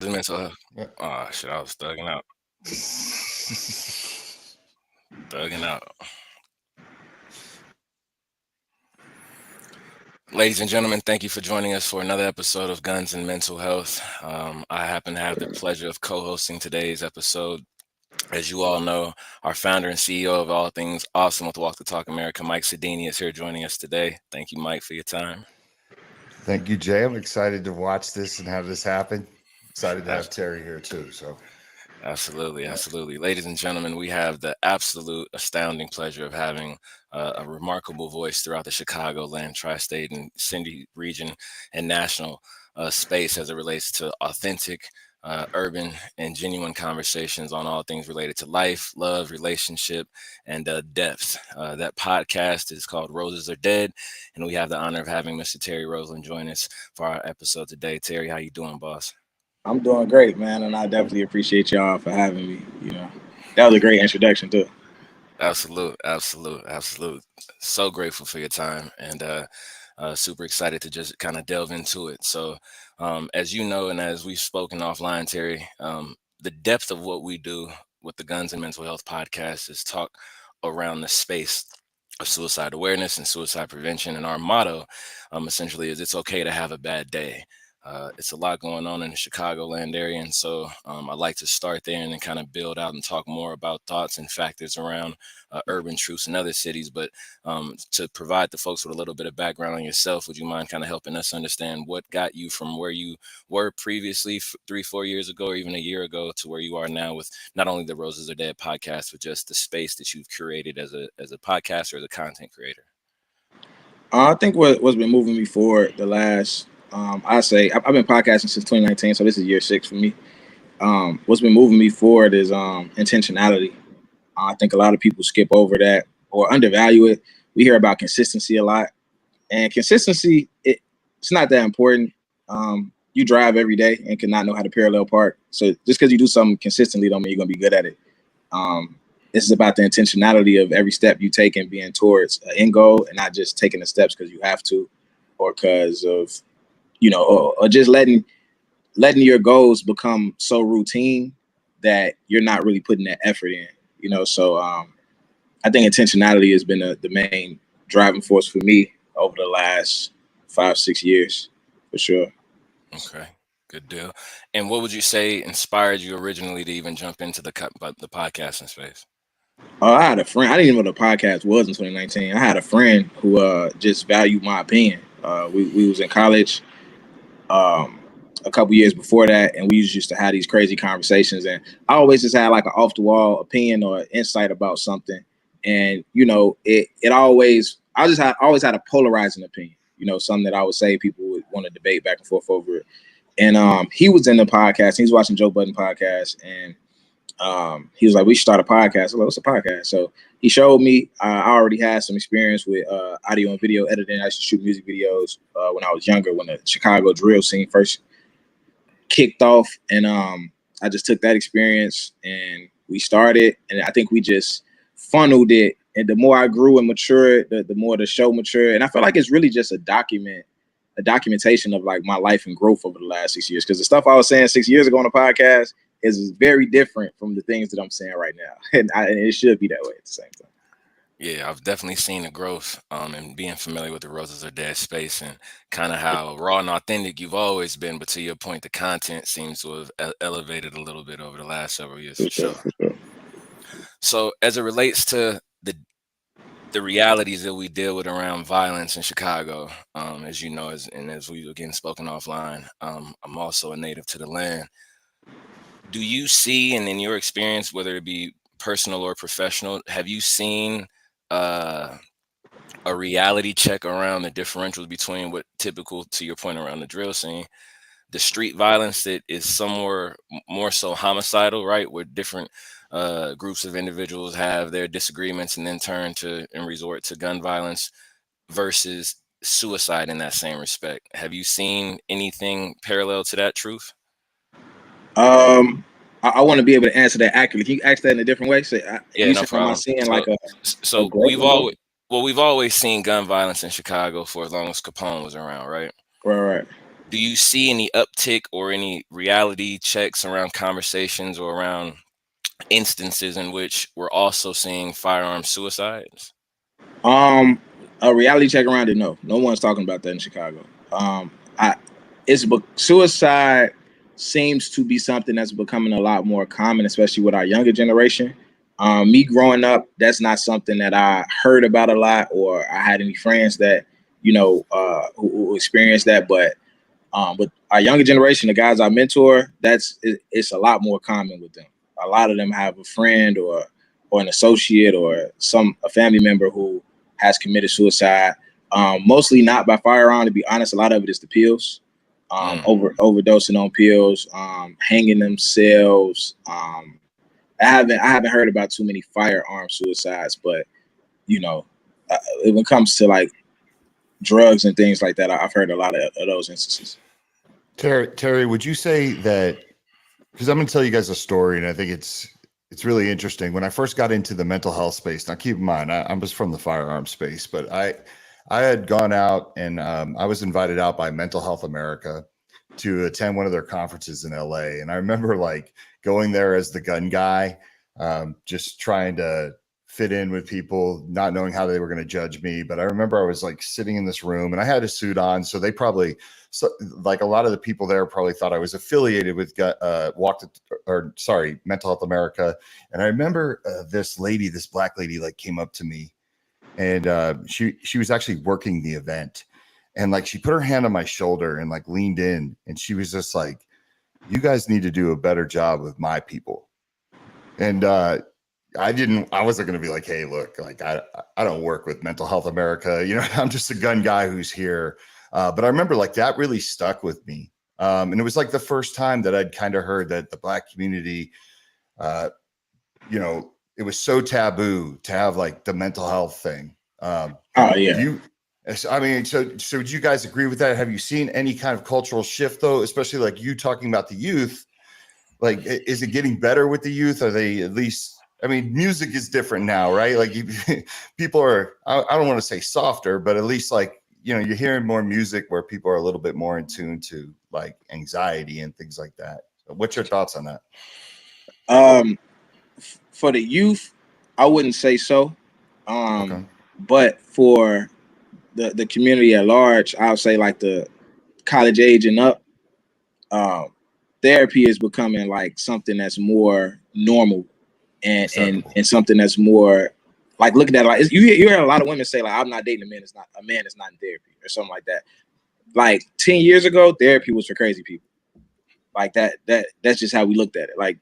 This mental health. Yeah. Oh shit, I was thugging out. Thugging out. Ladies and gentlemen, thank you for joining us for another episode of Guns and Mental Health. I happen to have the pleasure of co-hosting today's episode. As you all know, our founder and CEO of all things awesome with Walk the Talk America, Mike Sodini, is here joining us today. Thank you, Mike, for your time. Thank you, Jay. I'm excited to watch this and have this happen. Excited to have Terry here too. So Absolutely, absolutely. Ladies and gentlemen, we have the absolute astounding pleasure of having a remarkable voice throughout the Chicagoland, tri-state, and Cindy region and national space as it relates to authentic, urban, and genuine conversations on all things related to life, love, relationship, and depth. That podcast is called Roses Are Dead, and we have the honor of having Mr. Terry Roseland join us for our episode today. Terry, how you doing, boss? I'm doing great, man, and I definitely appreciate y'all for having me. That was a great introduction too. Absolute, absolute, absolute. So grateful for your time and super excited to just kind of delve into it. So, as you know, and as we've spoken offline, Terry, the depth of what we do with the Guns and Mental Health podcast is talk around the space of suicide awareness and suicide prevention. And our motto, essentially, is it's okay to have a bad day. It's a lot going on in the Chicagoland area. And so I'd like to start there and then kind of build out and talk more about thoughts and factors around urban truths in other cities. But to provide the folks with a little bit of background on yourself, would you mind kind of helping us understand what got you from where you were previously 3-4 years ago, or even a year ago, to where you are now with not only the Roses Are Dead podcast, but just the space that you've curated as a podcaster, as a content creator? I think what's been moving me forward the last, I say, I've been podcasting since 2019, so this is year 6 for me. What's been moving me forward is intentionality. I think a lot of people skip over that or undervalue it. We hear about consistency a lot, and consistency it's not that important. You drive every day and cannot know how to parallel park. So just because you do something consistently don't mean you're gonna be good at it. This is about the intentionality of every step you take and being towards an end goal, and not just taking the steps because you have to, or because of or just letting your goals become so routine that you're not really putting that effort in. So I think intentionality has been the main driving force for me over the last 5-6 years, for sure. Okay, good deal. And what would you say inspired you originally to even jump into the podcasting space? I had a friend. I didn't even know what a podcast was in 2019. I had a friend who just valued my opinion. We was in college a couple years before that, and we used to have these crazy conversations. And I always just had like an off the wall opinion or insight about something. And it always always had a polarizing opinion. Something that I would say people would want to debate back and forth over it. And he was in the podcast. He was watching Joe Budden podcast, and he was like, "We should start a podcast." I was like, "What's a podcast?" So he showed me. I already had some experience with audio and video editing. I used to shoot music videos when I was younger, when the Chicago drill scene first kicked off, and I just took that experience and we started. And I think we just funneled it. And the more I grew and matured, the more the show matured. And I feel like it's really just a documentation of like my life and growth over the last 6 years. Because the stuff I was saying 6 years ago on the podcast is very different from the things that I'm saying right now. And it should be that way at the same time. Yeah, I've definitely seen the growth and being familiar with the Roses Are Dead space and kind of how raw and authentic you've always been. But to your point, the content seems to have elevated a little bit over the last several years, for sure. For sure. So as it relates to the realities that we deal with around violence in Chicago, as you know, as we again spoken offline, I'm also a native to the land. Do you see, and in your experience, whether it be personal or professional, have you seen a reality check around the differentials between what typical, to your point around the drill scene, the street violence that is somewhere more so homicidal, right, where different groups of individuals have their disagreements and then turn to and resort to gun violence, versus suicide in that same respect? Have you seen anything parallel to that truth? I want to be able to answer that accurately. Can you ask that in a different way? Say, Yeah, you no said, am I problem. seeing So, like a so growth? we've always seen gun violence in Chicago for as long as Capone was around, right? Right. do you see any uptick or any reality checks around conversations or around instances in which we're also seeing firearm suicides? Um, a reality check around it. No, no one's talking about that in Chicago. I suicide seems to be something that's becoming a lot more common, especially with our younger generation. Me growing up, that's not something that I heard about a lot, or I had any friends that who experienced that. But with our younger generation, the guys I mentor, it's a lot more common with them. A lot of them have a friend or an associate or a family member who has committed suicide. Mostly not by firearm, to be honest. A lot of it is the pills, Mm. overdosing on pills, hanging themselves. I haven't heard about too many firearm suicides, but you know, when it comes to like drugs and things like that, I've heard a lot of those instances. Terry, would you say that, because I'm going to tell you guys a story, and I think it's really interesting. When I first got into the mental health space, now keep in mind, I'm just from the firearm space, but I had gone out and I was invited out by Mental Health America to attend one of their conferences in LA. And I remember like going there as the gun guy, just trying to fit in with people, not knowing how they were going to judge me. But I remember I was like sitting in this room and I had a suit on. So they probably, so like a lot of the people there probably thought I was affiliated with Mental Health America. And I remember this lady, this black lady, like came up to me, and she was actually working the event, and like she put her hand on my shoulder and like leaned in, and she was just like, "You guys need to do a better job with my people." And I wasn't going to be like, "Hey, look, like I don't work with Mental Health America, you know, I'm just a gun guy who's here." But I remember like that really stuck with me. And it was like the first time that I'd kind of heard that the black community, uh, you know, it was so taboo to have like the mental health thing. Oh Do yeah. you, I mean, so do you guys agree with that? Have you seen any kind of cultural shift though, especially like you talking about the youth? Like, is it getting better with the youth? Are they at least, I mean, music is different now, right? Like people are, I don't want to say softer, but at least like, you know, you're hearing more music where people are a little bit more in tune to like anxiety and things like that. So what's your thoughts on that? Um, for the youth, I wouldn't say so. Um, Okay. but for the community at large, I'll say like the college age and up, um, therapy is becoming like something that's more normal Acceptable. and something that's more like looking at it like you hear a lot of women say like I'm not dating a man that's not in therapy or something like that. Like 10 years ago, therapy was for crazy people. Like that's just how we looked at it. Like,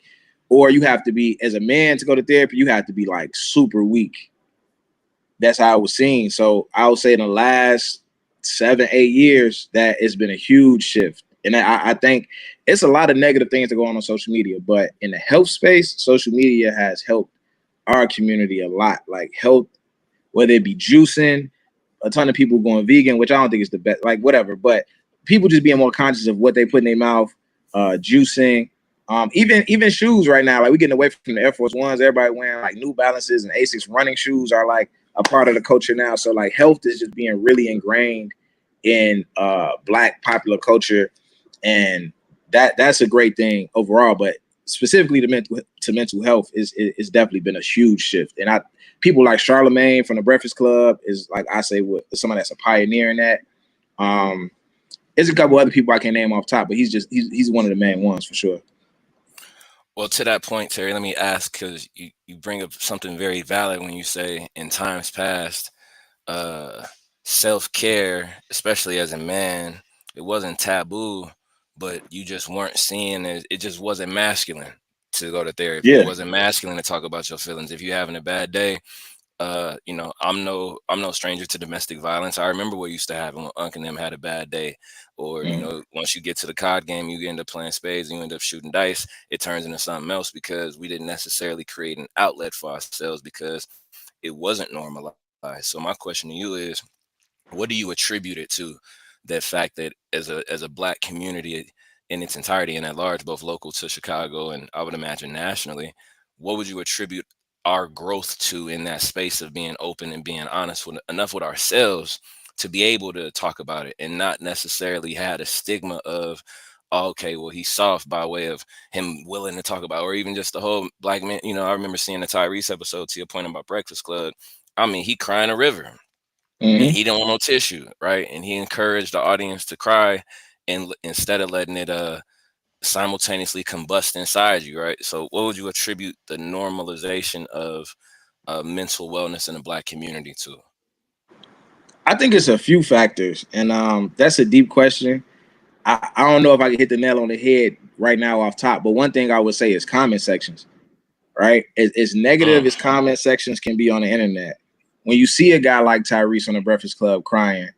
or you have to be as a man to go to therapy, you have to be like super weak. That's how I was seen. So I would say in the last 7, 8 years that it's been a huge shift. And I think it's a lot of negative things that go on social media, but in the health space, social media has helped our community a lot. Like health, whether it be juicing, a ton of people going vegan, which I don't think is the best, like whatever, but people just being more conscious of what they put in their mouth, juicing, even shoes right now. Like we getting away from the Air Force Ones, everybody wearing like New Balances and Asics running shoes are like a part of the culture now. So like health is just being really ingrained in black popular culture, and that's a great thing overall. But specifically to mental health is definitely been a huge shift. And people like Charlemagne from the Breakfast Club is like I say what somebody that's a pioneer in that. Um, there's a couple other people I can't name off top, but he's one of the main ones for sure. Well, to that point, Terry, let me ask because you bring up something very valid when you say in times past, uh, self care, especially as a man, it wasn't taboo, but you just weren't seeing it. It just wasn't masculine to go to therapy. It Yeah. wasn't masculine to talk about your feelings. If you're having a bad day, I'm no stranger to domestic violence. I remember what used to happen when Unc and them had a bad day, or Mm-hmm. once you get to the card game, you end up playing spades, and you end up shooting dice. It turns into something else because we didn't necessarily create an outlet for ourselves because it wasn't normalized. So my question to you is, what do you attribute it to? That fact that as a black community in its entirety and at large, both local to Chicago and I would imagine nationally, what would you attribute our growth to in that space of being open and being honest with enough with ourselves to be able to talk about it and not necessarily had a stigma of, oh, okay, well, he's soft by way of him willing to talk about, or even just the whole black man. You know, I remember seeing the Tyrese episode, to your point about Breakfast Club. I mean, he crying a river and Mm-hmm. he didn't want no tissue, right? And he encouraged the audience to cry, and instead of letting it simultaneously combust inside you, right? So what would you attribute the normalization of mental wellness in the black community to? I think it's a few factors, and that's a deep question. I don't know if I can hit the nail on the head right now off top, but one thing I would say is comment sections, right? As negative Mm, as comment sections can be on the internet, when you see a guy like Tyrese on the Breakfast Club crying,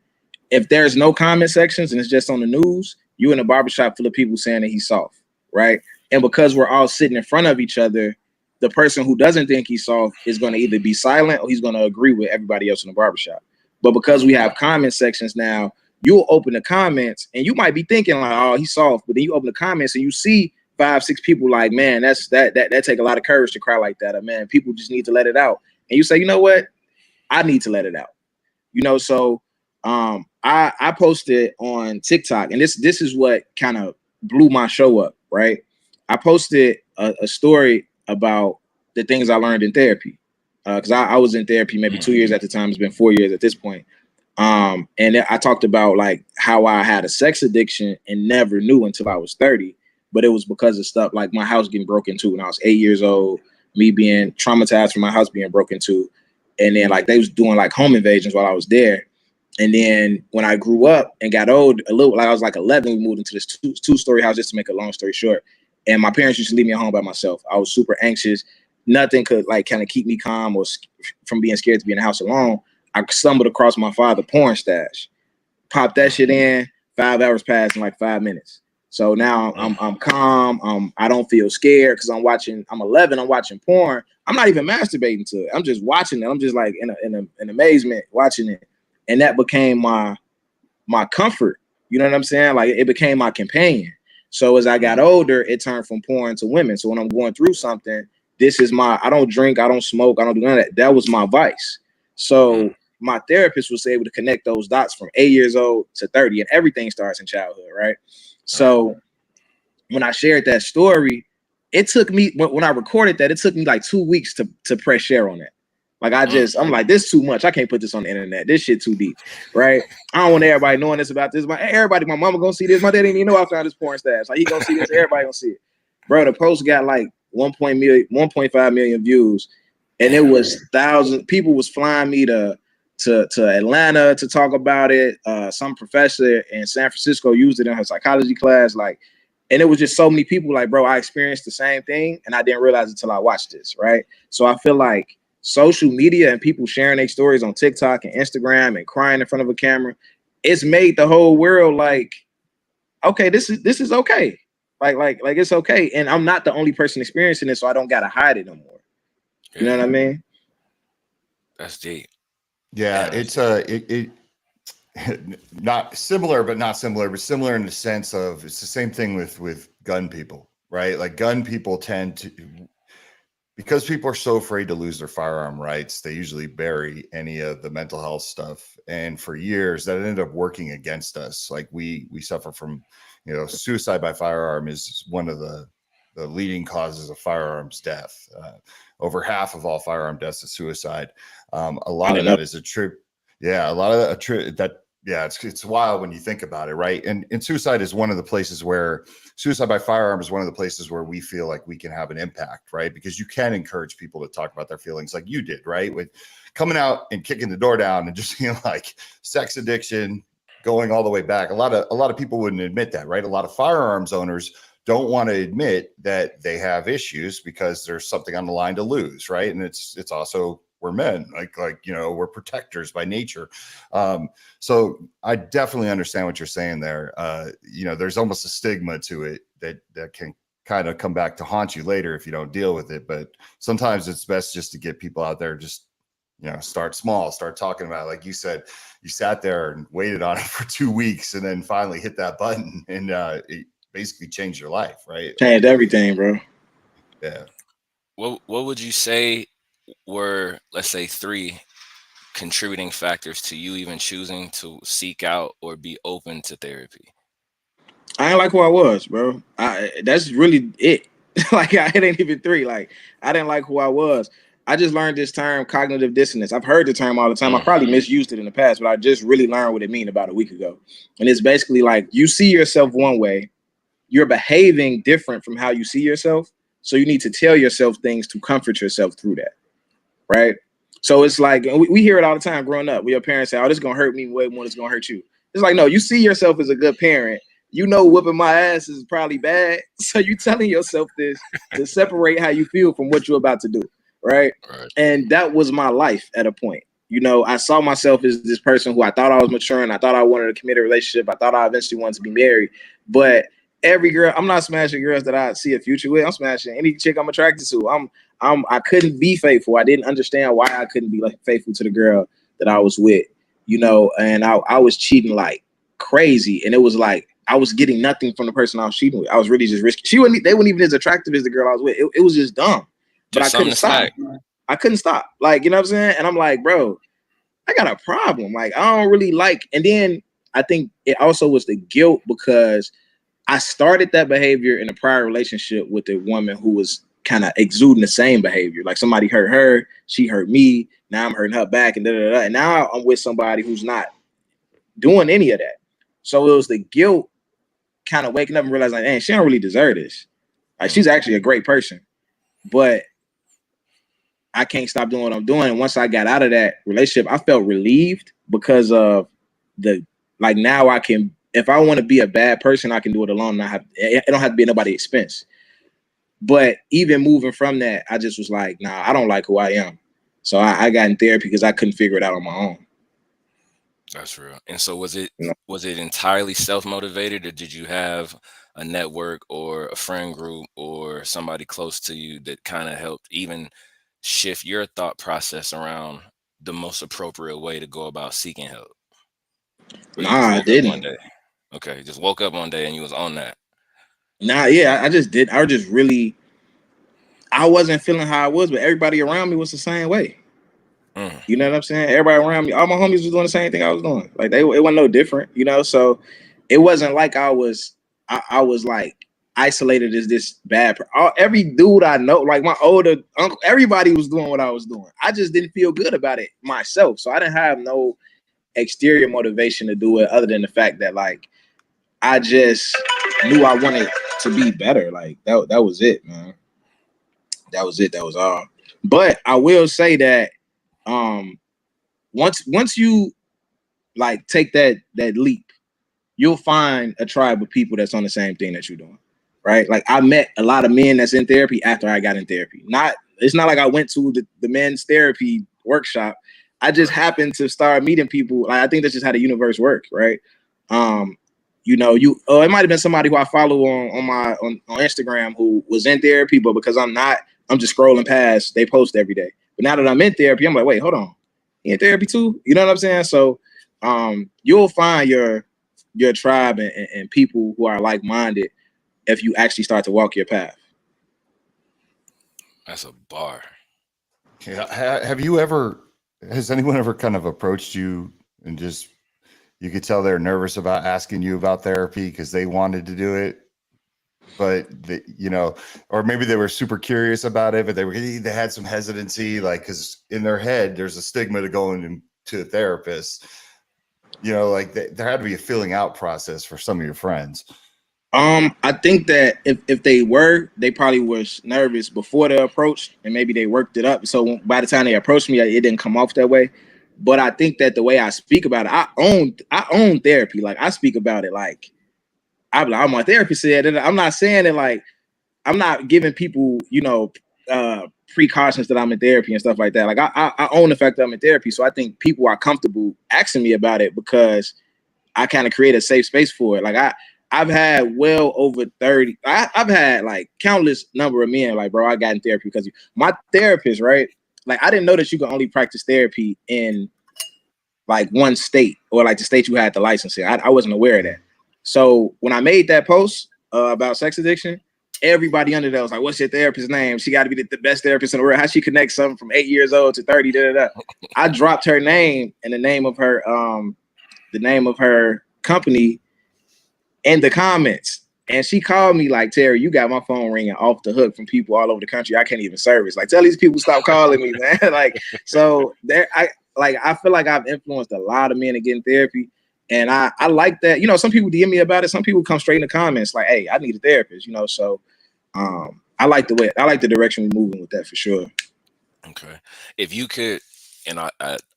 if there's no comment sections and it's just on the news, you in a barbershop full of people saying that he's soft, right? And because we're all sitting in front of each other, the person who doesn't think he's soft is going to either be silent or he's going to agree with everybody else in the barbershop. But because we have comment sections now, you'll open the comments and you might be thinking like, oh, he's soft, but then you open the comments and you see 5, 6 people like, man, that take a lot of courage to cry like that. Or, man, people just need to let it out. And you say, you know what? I need to let it out. So I posted on TikTok, and this is what kind of blew my show up, right? I posted a story about the things I learned in therapy, because I was in therapy maybe 2 years at the time. It's been 4 years at this point. And I talked about like how I had a sex addiction and never knew until I was 30, but it was because of stuff like my house getting broken into when I was 8 years old, me being traumatized from my house being broken into, and then like they was doing like home invasions while I was there. And then when I grew up and got old, a little like I was like 11, we moved into this two-story house, just to make a long story short. And my parents used to leave me at home by myself. I was super anxious. Nothing could like kind of keep me calm or from being scared to be in the house alone. I stumbled across my father's porn stash, popped that shit in. 5 hours passed in like 5 minutes. So now I'm calm. I don't feel scared because I'm watching. I'm 11. I'm watching porn. I'm not even masturbating to it. I'm just watching it. I'm just like in amazement watching it, and that became my comfort. You know what I'm saying? Like it became my companion. So as I got older, it turned from porn to women. So when I'm going through something, this is my. I don't drink. I don't smoke. I don't do none of that. That was my vice. So my therapist was able to connect those dots from 8 years old to 30, and everything starts in childhood, right? So when I shared that story, it took me when I recorded that, it took me like 2 weeks to press share on it. Like I'm like, this too much. I can't put this on the internet. This shit too deep, right? I don't want everybody knowing this about this. Everybody, my mama gonna see this. My dad didn't even know I found this porn stash. Like he gonna see this. Everybody gonna see it, bro. The post got like 1.5 million views, and it was thousands. People was flying me to Atlanta to talk about it. Some professor in San Francisco used it in her psychology class, like, and it was just so many people like, bro, I experienced the same thing and I didn't realize it until I watched this, right? So I feel like social media and people sharing their stories on TikTok and Instagram and crying in front of a camera, it's made the whole world like, okay, this is okay. Like it's okay. And I'm not the only person experiencing it, so I don't gotta hide it no more. You know yeah, what I mean? that's deep. Yeah, Damn, that's it's deep. not similar, but not similar, but similar in the sense of it's the same thing with gun people, right? Like gun people tend to, because people are so afraid to lose their firearm rights, they usually bury any of the mental health stuff. And for years, that ended up working against us. Like we suffer from, suicide by firearm is one of the leading causes of firearms death. Over half of all firearm deaths is suicide. A I lot of didn't know. that is a trip. Yeah, a lot of that. Yeah, it's wild when you think about it, right? And suicide is one of the places where suicide by firearm is one of the places where we feel like we can have an impact, right? Because you can encourage people to talk about their feelings like you did, right? With coming out and kicking the door down and just being like sex addiction going all the way back. A lot of people wouldn't admit that, right? A lot of firearms owners don't want to admit that they have issues because there's something on the line to lose, right? And it's also we're men, like we're protectors by nature. So I definitely understand what you're saying there. There's almost a stigma to it that can kind of come back to haunt you later if you don't deal with it. But sometimes it's best just to get people out there, just start small, start talking about it. Like you said, you sat there and waited on it for 2 weeks and then finally hit that button and it basically changed your life, right? Changed everything, bro. Yeah. What would you say were, let's say, three contributing factors to you even choosing to seek out or be open to therapy? I ain't like who I was, bro. That's really it. Like it ain't even three. Like I didn't like who I was. I just learned this term, cognitive dissonance. I've heard the term all the time. I Mm, probably misused it in the past, but I just really learned what it means about a week ago. And it's basically like you see yourself one way, you're behaving different from how you see yourself. So you need to tell yourself things to comfort yourself through that, right? So it's like we hear it all the time growing up. Your parents say, "Oh, this is gonna hurt me way more than it's gonna hurt you." It's like, no, you see yourself as a good parent. You know, whooping my ass is probably bad. So you telling yourself this to separate how you feel from what you're about to do, right? right. And that was my life at a point. You know, I saw myself as this person who I thought I was maturing. I thought I wanted to commit a relationship. I thought I eventually wanted to be married. But every girl, I'm not smashing girls that I see a future with. I'm smashing any chick I'm attracted to. I couldn't be faithful. I didn't understand why I couldn't be like faithful to the girl that I was with, you know, and I was cheating like crazy. And it was like I was getting nothing from the person I was cheating with. I was really just risky. They weren't even as attractive as the girl I was with. It was just dumb. But I Just something couldn't to stop. snag. I couldn't stop. Like, you know what I'm saying? And I'm like, bro, I got a problem. Like, I don't really like. And then I think it also was the guilt because I started that behavior in a prior relationship with a woman who was kind of exuding the same behavior. Like somebody hurt her, she hurt me. Now I'm hurting her back, and da da da. And now I'm with somebody who's not doing any of that. So it was the guilt kind of waking up and realizing, like, man, she don't really deserve this. Like Mm, she's actually a great person, but I can't stop doing what I'm doing. And once I got out of that relationship, I felt relieved because of the like now I can, if I want to be a bad person, I can do it alone. It don't have to be at nobody's expense. But even moving from that, I just was like, nah, I don't like who I am. So I got in therapy because I couldn't figure it out on my own. that's real. And so was it You know? entirely self-motivated, or did you have a network or a friend group or somebody close to you that kind of helped even shift your thought process around the most appropriate way to go about seeking help? Or you just Nah, I woke up one didn't. day? Okay, just woke up one day and you was on that. Nah, yeah, I just did. I was just really, I wasn't feeling how I was, but everybody around me was the same way. Mm, You know what I'm saying? Everybody around me, all my homies was doing the same thing I was doing. Like it wasn't no different, you know. So it wasn't like I was like isolated as this bad. Every dude I know, like my older uncle, everybody was doing what I was doing. I just didn't feel good about it myself, so I didn't have no exterior motivation to do it, other than the fact that like I just knew I wanted to be better. Like that was it, man. That was it. That was all. But I will say that um once you like take that leap, you'll find a tribe of people that's on the same thing that you're doing, right? Like I met a lot of men that's in therapy after I got in therapy. It's not like I went to the men's therapy workshop. I just right. happened to start meeting people. Like I think that's just how the universe works, right? Um, you know, it might have been somebody who I follow on Instagram who was in therapy, but because I'm not, I'm just scrolling past. They post every day. But now that I'm in therapy, I'm like, wait, hold on, you in therapy too? You know what I'm saying? So, you'll find your tribe and people who are like minded if you actually start to walk your path. That's a bar. Yeah. Have you ever, has anyone ever kind of approached you and just, you could tell they're nervous about asking you about therapy because they wanted to do it, but you know, or maybe they were super curious about it, but they had some hesitancy, like, because in their head, there's a stigma to going to a therapist, you know, like there had to be a filling out process for some of your friends. I think that if they probably was nervous before the approach, and maybe they worked it up. So by the time they approached me, it didn't come off that way. But I think that the way I speak about it, I own therapy. Like I speak about it like I'm a therapist said. And I'm not saying it like I'm not giving people, you know, precautions that I'm in therapy and stuff like that. Like I own the fact that I'm in therapy. So I think people are comfortable asking me about it because I kind of create a safe space for it. Like I've had well over 30. I've had like countless number of men like, bro, I got in therapy because my therapist, right? Like I didn't know that you can only practice therapy in like one state or like the state you had the license in. I wasn't aware of that. So when I made that post about sex addiction, everybody under there was like, what's your therapist's name? She got to be the best therapist in the world. How she connect something from 8 years old to 30? Da, da, da. I dropped her name and the name of her company in the comments. And she called me like, Terry, you got my phone ringing off the hook from people all over the country I can't even service. Like, tell these people stop calling me, man. Like, so there, I feel like I've influenced a lot of men in getting therapy. And I like that. You know, some people DM me about it. Some people come straight in the comments like, hey, I need a therapist, you know. So I like the direction we're moving with that for sure. Okay. If you could, and I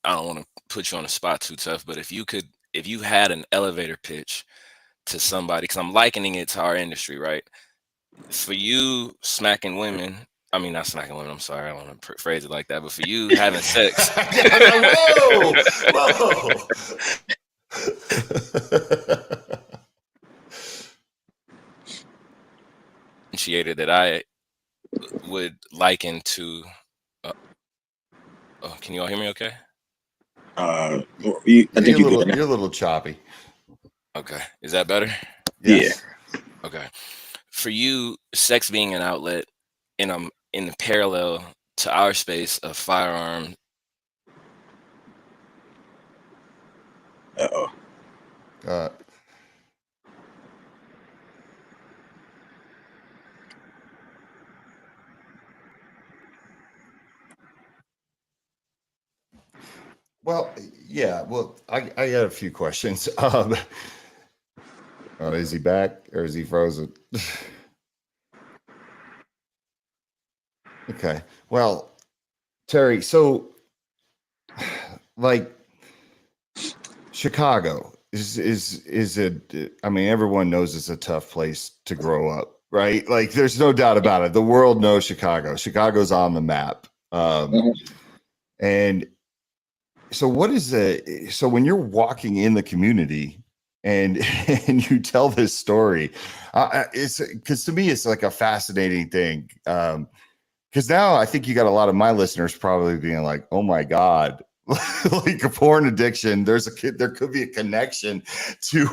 don't want to put you on the spot too tough, but if you had an elevator pitch to somebody, because I'm likening it to our industry, right? For you smacking women, I mean, not smacking women, I'm sorry, I don't want to phrase it like that, but for you having sex. Whoa. Differentiator that I would liken to. Oh, can you all hear me? Okay. I think You're you're good. a little choppy. Okay, is that better? Yes. Yeah. Okay. For you, sex being an outlet in the parallel to our space of firearm. Well, yeah. Well, I got a few questions. Is he back or is he frozen? Okay. Well, Terry, so like Chicago is a, I mean, everyone knows it's a tough place to grow up, right? Like there's no doubt about it. The world knows Chicago. Chicago's on the map. And so so when you're walking in the community and and you tell this story, it's because to me it's like a fascinating thing. Because now I think you got a lot of my listeners probably being like, oh my God, like a porn addiction. There could be a connection to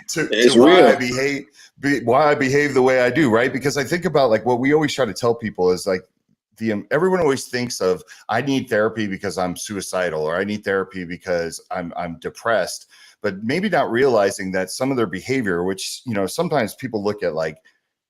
it's why real. why I behave the way I do, right? Because I think about like what we always try to tell people is like everyone always thinks of, I need therapy because I'm suicidal, or I need therapy because I'm depressed, but maybe not realizing that some of their behavior, which, you know, sometimes people look at like,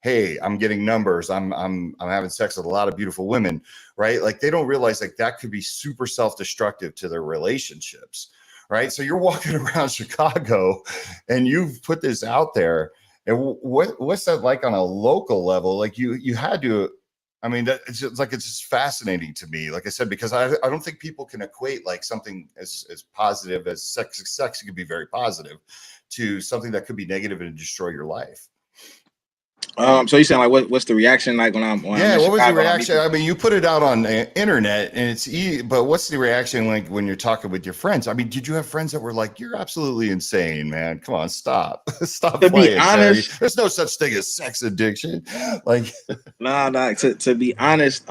hey, I'm getting numbers, I'm having sex with a lot of beautiful women, right? Like they don't realize like that could be super self-destructive to their relationships, right? So you're walking around Chicago and you've put this out there, and what's that like on a local level? Like you had to, I mean, it's just fascinating to me. Like I said, because I don't think people can equate like something as positive as sex. Sex can be very positive to something that could be negative and destroy your life. So you saying like what's the reaction like when I'm in what was the Chicago? reaction? I mean, you put it out on the internet and it's easy, but what's the reaction like when you're talking with your friends? I mean, did you have friends that were like, you're absolutely insane, man, come on, stop stop To playing, be honest, Terry. There's no such thing as sex addiction. Like nah. To be honest,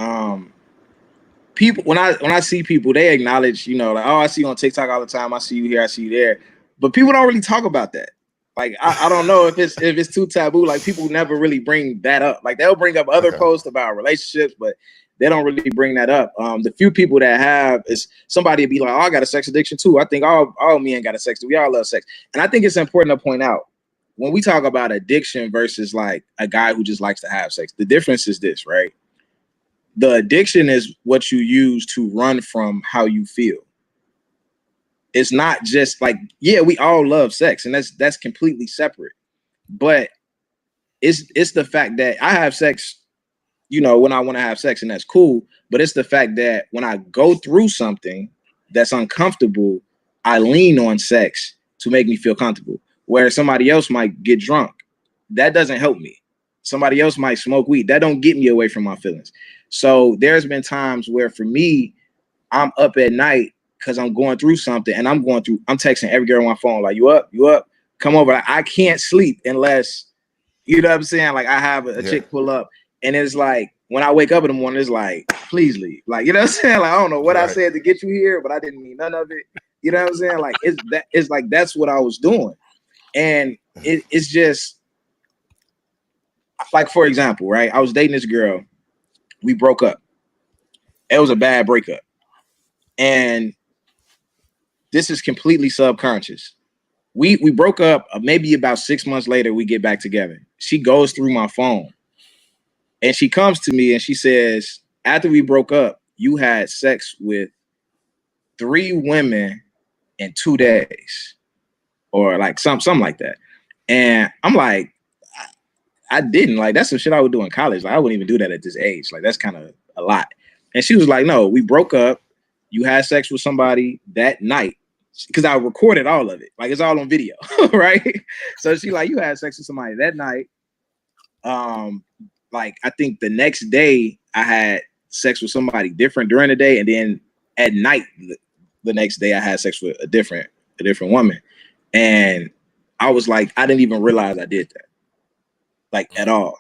people when I see people, they acknowledge, you know, like, oh, I see you on TikTok all the time, I see you here, I see you there, but people don't really talk about that. Like I don't know if it's too taboo. Like people never really bring that up. Like they'll bring up other posts about relationships, but they don't really bring that up. The few people that have is somebody be like, oh, I got a sex addiction too. I think all men got a sex. We all love sex, and I think it's important to point out when we talk about addiction versus like a guy who just likes to have sex. The difference is this, right? The addiction is what you use to run from how you feel. It's not just like, yeah, we all love sex, and that's completely separate. But it's the fact that I have sex, you know, when I want to have sex, and that's cool. But it's the fact that when I go through something that's uncomfortable, I lean on sex to make me feel comfortable. Where somebody else might get drunk, that doesn't help me. Somebody else might smoke weed, that don't get me away from my feelings. So there's been times where for me, I'm up at night because I'm going through something, and I'm texting every girl on my phone, like, you up? You up? Come over. I can't sleep unless, you know what I'm saying? Like I have a chick pull up, and it's like, when I wake up in the morning, it's like, please leave. Like, you know what I'm saying? Like, I don't know what I said to get you here, but I didn't mean none of it. You know what I'm saying? Like, it's like, that's what I was doing. And it's just, like for example, right? I was dating this girl. We broke up. It was a bad breakup. And this is completely subconscious. We broke up. Maybe about 6 months later, we get back together. She goes through my phone and she comes to me and she says, after we broke up, you had sex with 3 women in 2 days, or like something like that. And I'm like, I didn't. Like, that's some shit I would do in college. Like, I wouldn't even do that at this age. Like, that's kind of a lot. And she was like, no, we broke up. You had sex with somebody that night. Because I recorded all of it. Like, it's all on video, right? So she like, you had sex with somebody that night. Like, I think the next day I had sex with somebody different during the day. And then at night, the next day I had sex with a different woman. And I was like, I didn't even realize I did that. Like, at all.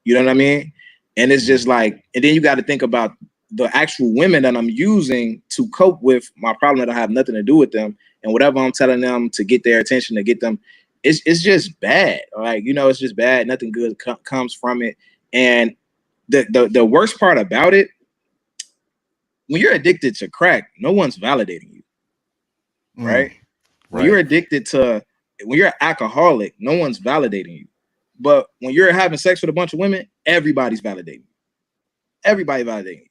You know what I mean? And it's just like, and then you got to think about the actual women that I'm using to cope with my problem that I have nothing to do with them, and whatever I'm telling them to get their attention, to get them, it's just bad. Like, you know, it's just bad. Nothing good comes from it. And the worst part about it, when you're addicted to crack, no one's validating you, right? When you're addicted to, when you're an alcoholic, no one's validating you. But when you're having sex with a bunch of women, everybody's validating you. Everybody validating you.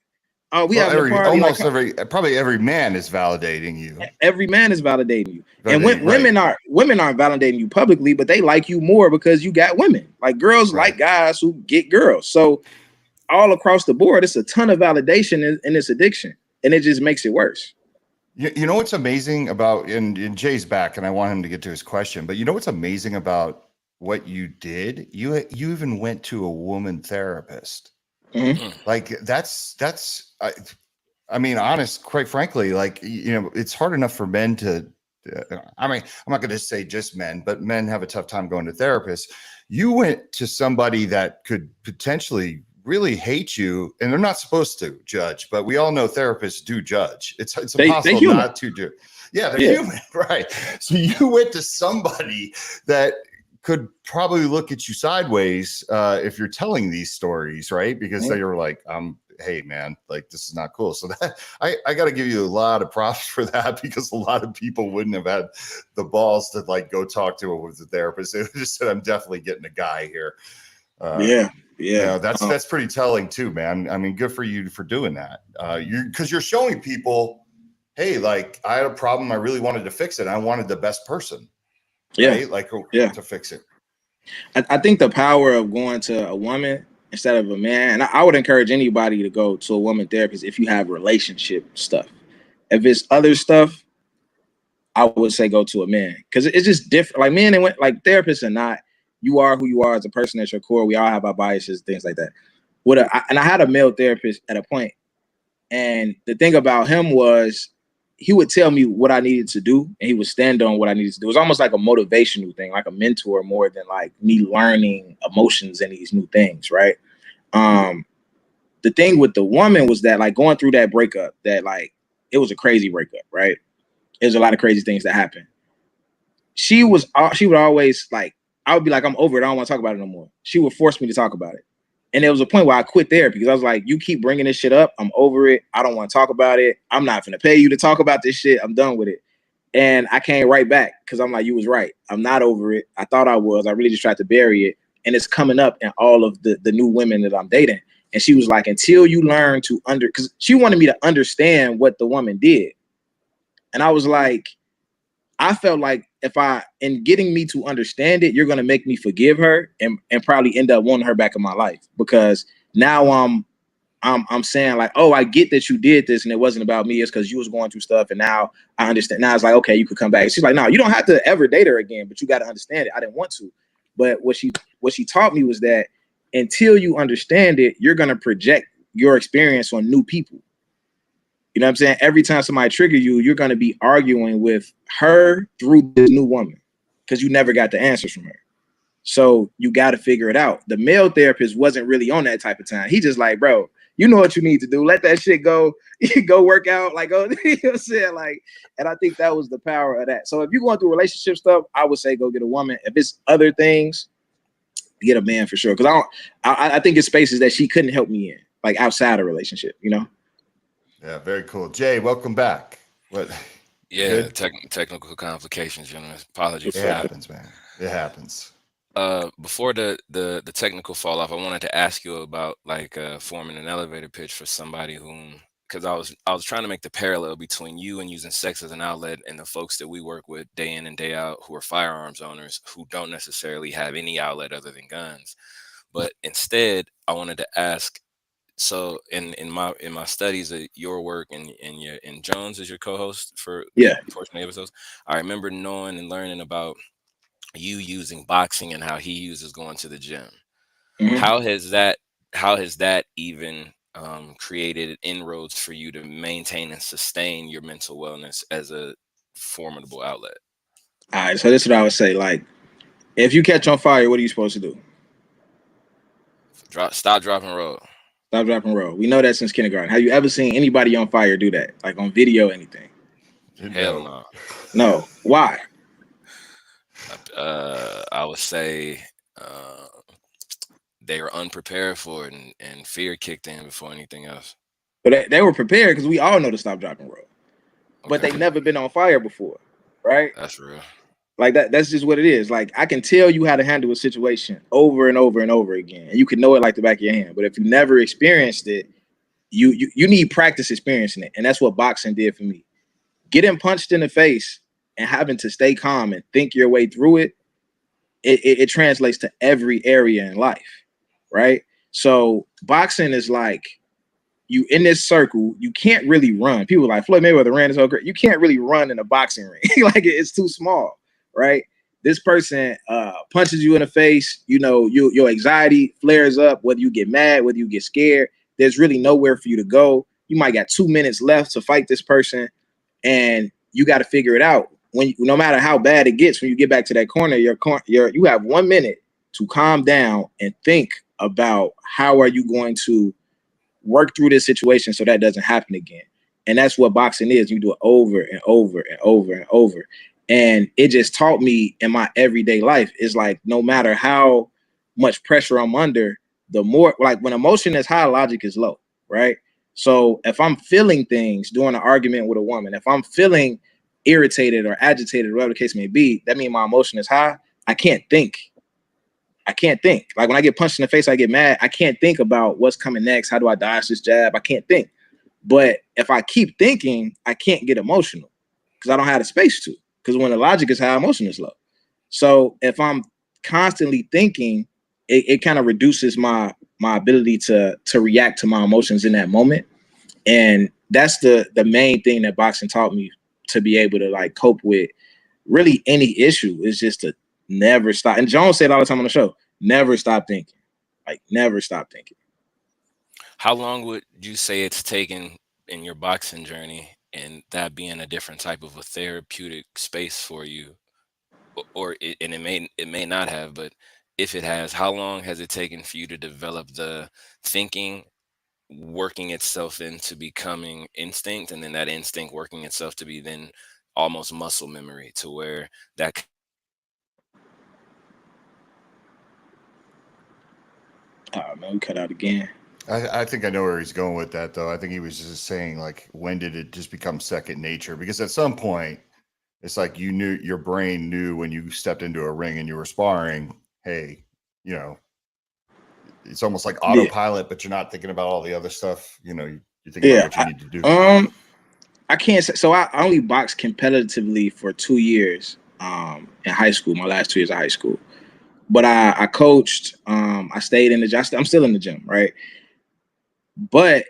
Oh, we having a party. Almost probably every man is validating you. Every man is validating you. And women aren't validating you publicly, but they like you more because you got women. Like, girls like guys who get girls. So all across the board, it's a ton of validation in this addiction, and it just makes it worse. You know what's amazing about, and Jay's back, and I want him to get to his question, but you know what's amazing about what you did? You even went to a woman therapist. Mm-hmm. Like, I mean, honest, quite frankly, like, you know, it's hard enough for men to, I mean, I'm not going to say just men, but men have a tough time going to therapists. You went to somebody that could potentially really hate you, and they're not supposed to judge, but we all know therapists do judge. It's impossible not to do. Yeah, they're human, right? So you went to somebody that could probably look at you sideways if you're telling these stories, right? Because they were like, hey man, like, this is not cool. So that I got to give you a lot of props for that, because a lot of people wouldn't have had the balls to like go talk to a therapist. They just said, I'm definitely getting a guy here. Yeah, that's pretty telling too, man. I mean, good for you for doing that. Because you're showing people, hey, like, I had a problem, I really wanted to fix it, I wanted the best person, right? Like, to fix it. I think the power of going to a woman instead of a man, and I would encourage anybody to go to a woman therapist if you have relationship stuff. If it's other stuff, I would say go to a man, because it's just different. Like, men and women, like, therapists are not. You are who you are as a person at your core. We all have our biases, things like that. And I had a male therapist at a point, and the thing about him was he would tell me what I needed to do, and he would stand on what I needed to do. It was almost like a motivational thing, like a mentor, more than like me learning emotions and these new things, right? The thing with the woman was that, like, going through that breakup, that, like, it was a crazy breakup, right? There's a lot of crazy things that happened. She would always, like, I would be like, I'm over it, I don't want to talk about it no more. She would force me to talk about it. And there was a point where I quit therapy, because I was like, you keep bringing this shit up, I'm over it, I don't want to talk about it, I'm not gonna pay you to talk about this shit, I'm done with it. And I came right back, because I'm like, you was right, I'm not over it, I thought I was, I really just tried to bury it, and it's coming up in all of the new women that I'm dating. And she was like, until you learn to because she wanted me to understand what the woman did. And I was like, I felt like in getting me to understand it, you're going to make me forgive her and probably end up wanting her back in my life, because now I'm saying, like, oh, I get that you did this and it wasn't about me. It's because you was going through stuff. And now I understand. Now it's like, okay, you could come back. And she's like, no, you don't have to ever date her again, but you got to understand it. I didn't want to. But what she taught me was that until you understand it, you're going to project your experience on new people. You know what I'm saying? Every time somebody trigger you, you're going to be arguing with her through this new woman, because you never got the answers from her. So you got to figure it out. The male therapist wasn't really on that type of time. He just like, bro, you know what you need to do. Let that shit go. Go work out. Like, go, you know what I'm saying? Like, and I think that was the power of that. So if you're going through relationship stuff, I would say go get a woman. If it's other things, get a man for sure. Because I think it's spaces that she couldn't help me in, like outside a relationship, you know? Yeah, very cool. Jay, welcome back. What? You Yeah, good? technical complications, gentlemen. Apologies What's It for up? that. happens, man. It happens. Before the technical fall off, I wanted to ask you about like forming an elevator pitch for somebody whom, because I was trying to make the parallel between you and using sex as an outlet and the folks that we work with day in and day out who are firearms owners who don't necessarily have any outlet other than guns. But instead, I wanted to ask. So in my studies of your work and Jones is your co-host for a Yeah. good portion of the episodes, I remember knowing and learning about you using boxing and how he uses going to the gym. Hmm. How has that even created inroads for you to maintain and sustain your mental wellness as a formidable outlet? All right. So this is what I would say. Like, if you catch on fire, what are you supposed to do? Stop, drop, and roll. Stop, drop, and roll. We know that since kindergarten. Have you ever seen anybody on fire do that? Like on video, anything? Hell No. no. No. Why? I would say uh, they were unprepared for it, and fear kicked in before anything else. But they were prepared because we all know to stop, drop, and roll. But Okay, they never been on fire before, right? that's real. Like that's just what it is. Like I can tell you how to handle a situation over and over and over again, and you can know it like the back of your hand. But if you never experienced it, you need practice experiencing it, and that's what boxing did for me. Getting punched in the face and having to stay calm and think your way through it, it translates to every area in life, right? So boxing is like you in this circle, you can't really run. People are like Floyd Mayweather ran is so great. You can't really run in a boxing ring. Like it's too small, right? This person punches you in the face, you know, your anxiety flares up, whether you get mad, whether you get scared. There's really nowhere for you to go. You might got 2 minutes left to fight this person, and you got to figure it out. No matter how bad it gets, when you get back to that corner, you have 1 minute to calm down and think about how are you going to work through this situation so that doesn't happen again. And that's what boxing is. You do it over and over and over and over. And it just taught me in my everyday life is like no matter how much pressure I'm under, the more like when emotion is high, logic is low, right? So if I'm feeling things during an argument with a woman, if I'm feeling irritated or agitated, whatever the case may be, that means my emotion is high. I can't think. I can't think. Like when I get punched in the face, I get mad. I can't think about what's coming next. How do I dodge this jab? I can't think. But if I keep thinking, I can't get emotional because I don't have the space to. Because when the logic is high, emotion is low. So if I'm constantly thinking, it kind of reduces my ability to react to my emotions in that moment. And that's the main thing that boxing taught me to be able to like cope with really any issue is just to never stop. And Jones said all the time on the show, never stop thinking. Like never stop thinking. How long would you say it's taken in your boxing journey, and that being a different type of a therapeutic space for you, and it may not have, but if it has, how long has it taken for you to develop the thinking working itself into becoming instinct, and then that instinct working itself to be then almost muscle memory to where that Oh man, we cut out again. I think I know where he's going with that, though. I think he was just saying, like, when did it just become second nature? Because at some point, it's like you knew your brain knew when you stepped into a ring and you were sparring, hey, you know, it's almost like Yeah, autopilot, but you're not thinking about all the other stuff. You know, you're thinking about yeah. what you need to do. I can't say so. I only boxed competitively for 2 years in high school. My last 2 years of high school, but I coached. I stayed in the gym. I'm still in the gym, right? But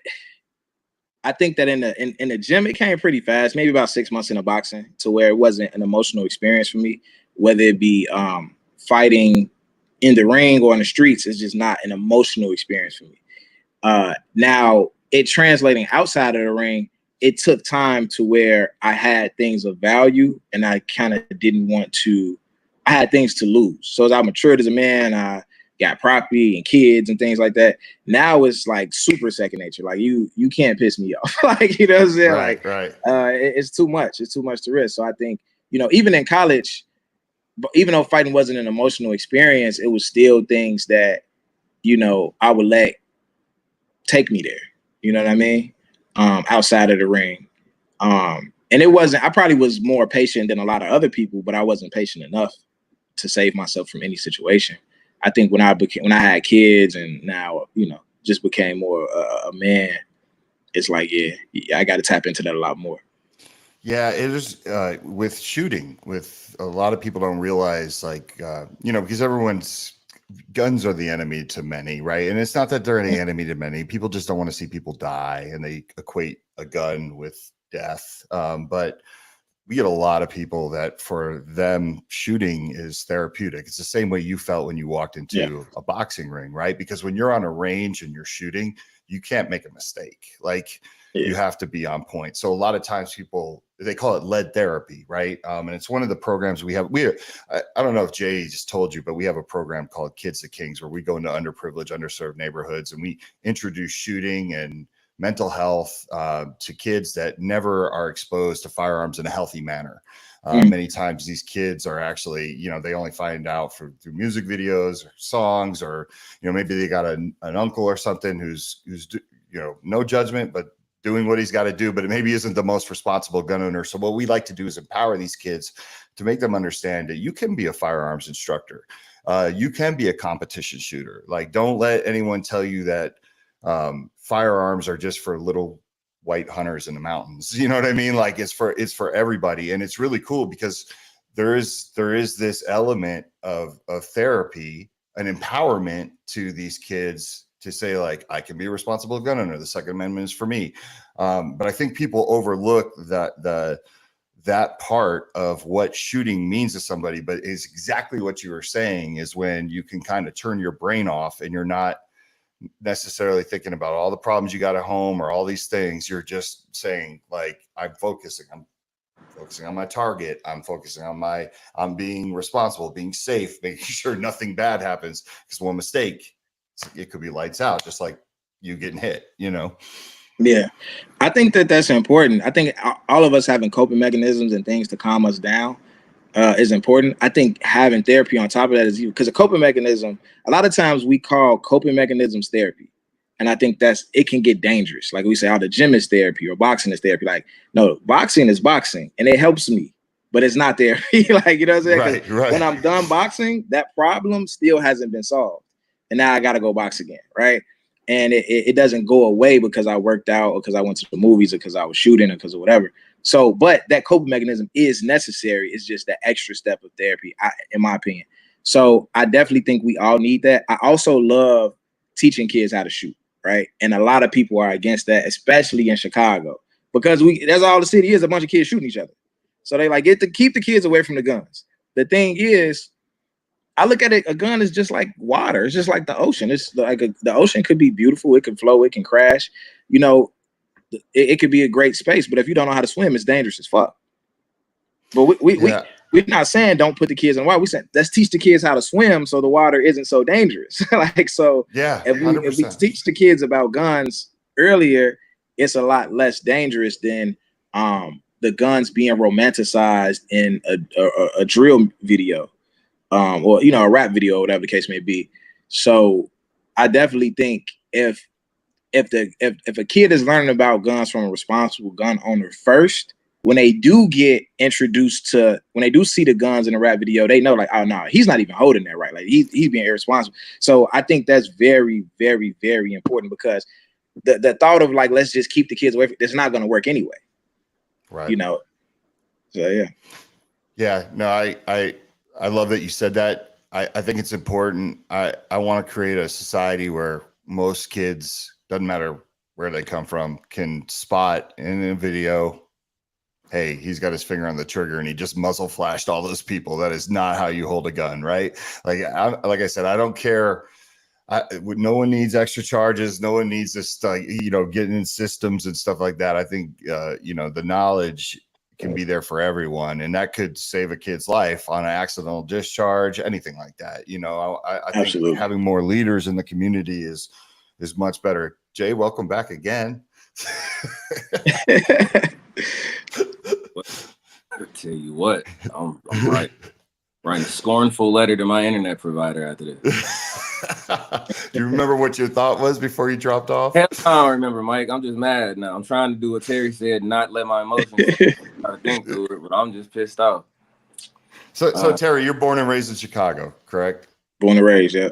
I think that in the gym, it came pretty fast, maybe about 6 months into boxing, to where it wasn't an emotional experience for me, whether it be fighting in the ring or in the streets. It's just not an emotional experience for me. Now, it translating outside of the ring, it took time to where I had things of value and I kind of didn't want to, I had things to lose. So as I matured as a man, I got property and kids and things like that. Now it's like super second nature. Like you can't piss me off. Like, you know what I'm saying? Right, Like right. it's too much. It's too much to risk. So I think, you know, even in college, but even though fighting wasn't an emotional experience, it was still things that, you know, I would let take me there. You know what I mean? Outside of the ring. And it wasn't, I probably was more patient than a lot of other people, but I wasn't patient enough to save myself from any situation. I think when I had kids and now, you know, just became more a man, it's like, yeah, I got to tap into that a lot more. Yeah, it is with shooting. With a lot of people don't realize, like, you know, because everyone's guns are the enemy to many, right? And it's not that they're any enemy to many. People just don't want to see people die, and they equate a gun with death. But we get a lot of people that for them shooting is therapeutic. It's the same way you felt when you walked into a boxing ring, right? Because when you're on a range and you're shooting, you can't make a mistake. Like you have to be on point. So a lot of times people, they call it lead therapy, right? And it's one of the programs we have. I don't know if Jay just told you, but we have a program called Kids to Kings where we go into underprivileged, underserved neighborhoods and we introduce shooting and mental health to kids that never are exposed to firearms in a healthy manner. Many times these kids are actually, you know, they only find out through music videos or songs, or, you know, maybe they got an uncle or something who's, you know, no judgment, but doing what he's got to do, but it maybe isn't the most responsible gun owner. So what we like to do is empower these kids to make them understand that you can be a firearms instructor. You can be a competition shooter. Like, don't let anyone tell you that firearms are just for little white hunters in the mountains. You know what I mean? Like it's for everybody. And it's really cool because there is this element of therapy and empowerment to these kids to say, like, I can be a responsible gun owner. The Second Amendment is for me. But I think people overlook that part of what shooting means to somebody, but is exactly what you were saying, is when you can kind of turn your brain off and you're not necessarily thinking about all the problems you got at home or all these things. You're just saying, like, I'm focusing on my target. I'm being responsible, being safe, making sure nothing bad happens, because one mistake, it could be lights out, just like you getting hit, you know? Yeah, I think that's important. I think all of us having coping mechanisms and things to calm us down is important. I think having therapy on top of that is, because a coping mechanism, a lot of times we call coping mechanisms therapy. And I think it can get dangerous. Like we say, oh, the gym is therapy or boxing is therapy. Like, no, boxing is boxing and it helps me, but it's not therapy. Like, you know what I'm saying? Right. When I'm done boxing, that problem still hasn't been solved. And now I got to go box again. Right. And it doesn't go away because I worked out or because I went to the movies or because I was shooting or because of whatever. So, but that coping mechanism is necessary. It's just that extra step of therapy, in my opinion. So I definitely think we all need that. I also love teaching kids how to shoot, right? And a lot of people are against that, especially in Chicago, because that's all the city is, a bunch of kids shooting each other. So they like keep the kids away from the guns. The thing is, I look at it, a gun is just like water. It's just like the ocean. It's like the ocean could be beautiful. It can flow. It can crash. You know, it could be a great space, but if you don't know how to swim, it's dangerous as fuck. But we're not saying don't put the kids in the water. We saying let's teach the kids how to swim so the water isn't so dangerous. Like, so yeah, if we teach the kids about guns earlier, it's a lot less dangerous than the guns being romanticized in a drill video, or, you know, a rap video, whatever the case may be. So I definitely think if a kid is learning about guns from a responsible gun owner first, when they do get introduced to, when they do see the guns in a rap video, they know, like, oh no, he's not even holding that right. Like he's being irresponsible. So I think that's very, very, very important, because the thought of, like, let's just keep the kids away from, it's not going to work anyway. Right. You know. So yeah. Yeah. No, I love that you said that. I think it's important. I want to create a society where most kids, doesn't matter where they come from, can spot in a video, hey, he's got his finger on the trigger and he just muzzle flashed all those people. That is not how you hold a gun, right? Like I said, I don't care. No one needs extra charges. No one needs this, you know, getting in systems and stuff like that. I think, you know, the knowledge can be there for everyone, and that could save a kid's life on an accidental discharge, anything like that. You know, I think having more leaders in the community is much better. Jay, welcome back again. I tell you what, I'm right. Writing a scornful letter to my internet provider after this. Do you remember what your thought was before you dropped off? Hell, I don't remember, Mike. I'm just mad now. I'm trying to do what Terry said, not let my emotions try to think through it, but I'm just pissed off. So Terry, you're born and raised in Chicago, correct? Born and raised, yeah.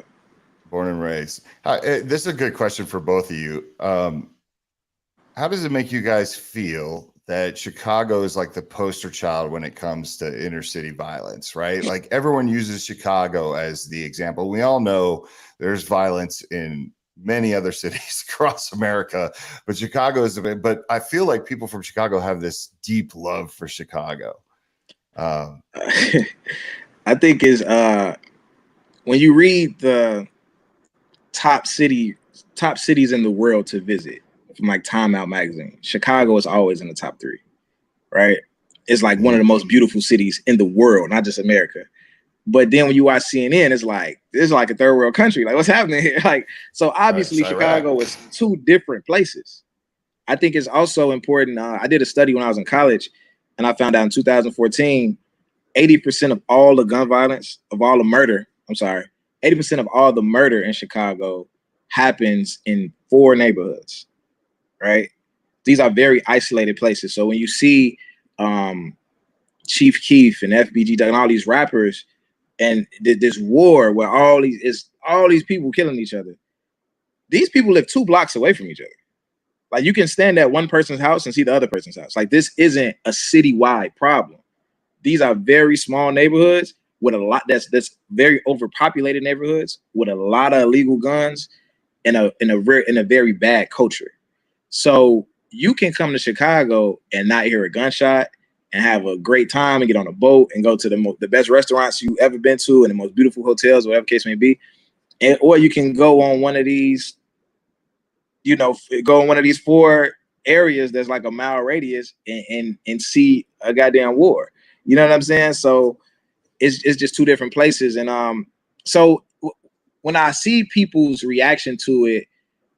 Born and raised. This is a good question for both of you. How does it make you guys feel that Chicago is like the poster child when it comes to inner city violence, right? Like everyone uses Chicago as the example. We all know there's violence in many other cities across America, but Chicago is but I feel like people from Chicago have this deep love for Chicago. I think is when you read the top cities in the world to visit from like Time Out magazine, Chicago is always in the top 3, right? It's like one of the most beautiful cities in the world, not just America. But then when you watch CNN, it's like this is like a third world country. Like, what's happening here? Like, so obviously Chicago is 2 different places. I think it's also important. I did a study when I was in college, and I found out in 2014, 80% of all the gun violence, of all the murder, 80% of all the murder in Chicago happens in 4 neighborhoods, right? These are very isolated places. So when you see Chief Keef and FBG and all these rappers, and this war where all these people killing each other, these people live 2 blocks away from each other. Like you can stand at one person's house and see the other person's house. Like this isn't a citywide problem. These are very small neighborhoods with a lot that's very overpopulated neighborhoods with a lot of illegal guns and in a very bad culture. So you can come to Chicago and not hear a gunshot and have a great time and get on a boat and go to the best restaurants you've ever been to and the most beautiful hotels, whatever case may be. Or you can go on one of these, go in one of these 4 areas that's like a mile radius and see a goddamn war. You know what I'm saying? So it's just 2 different places. And so when I see people's reaction to it,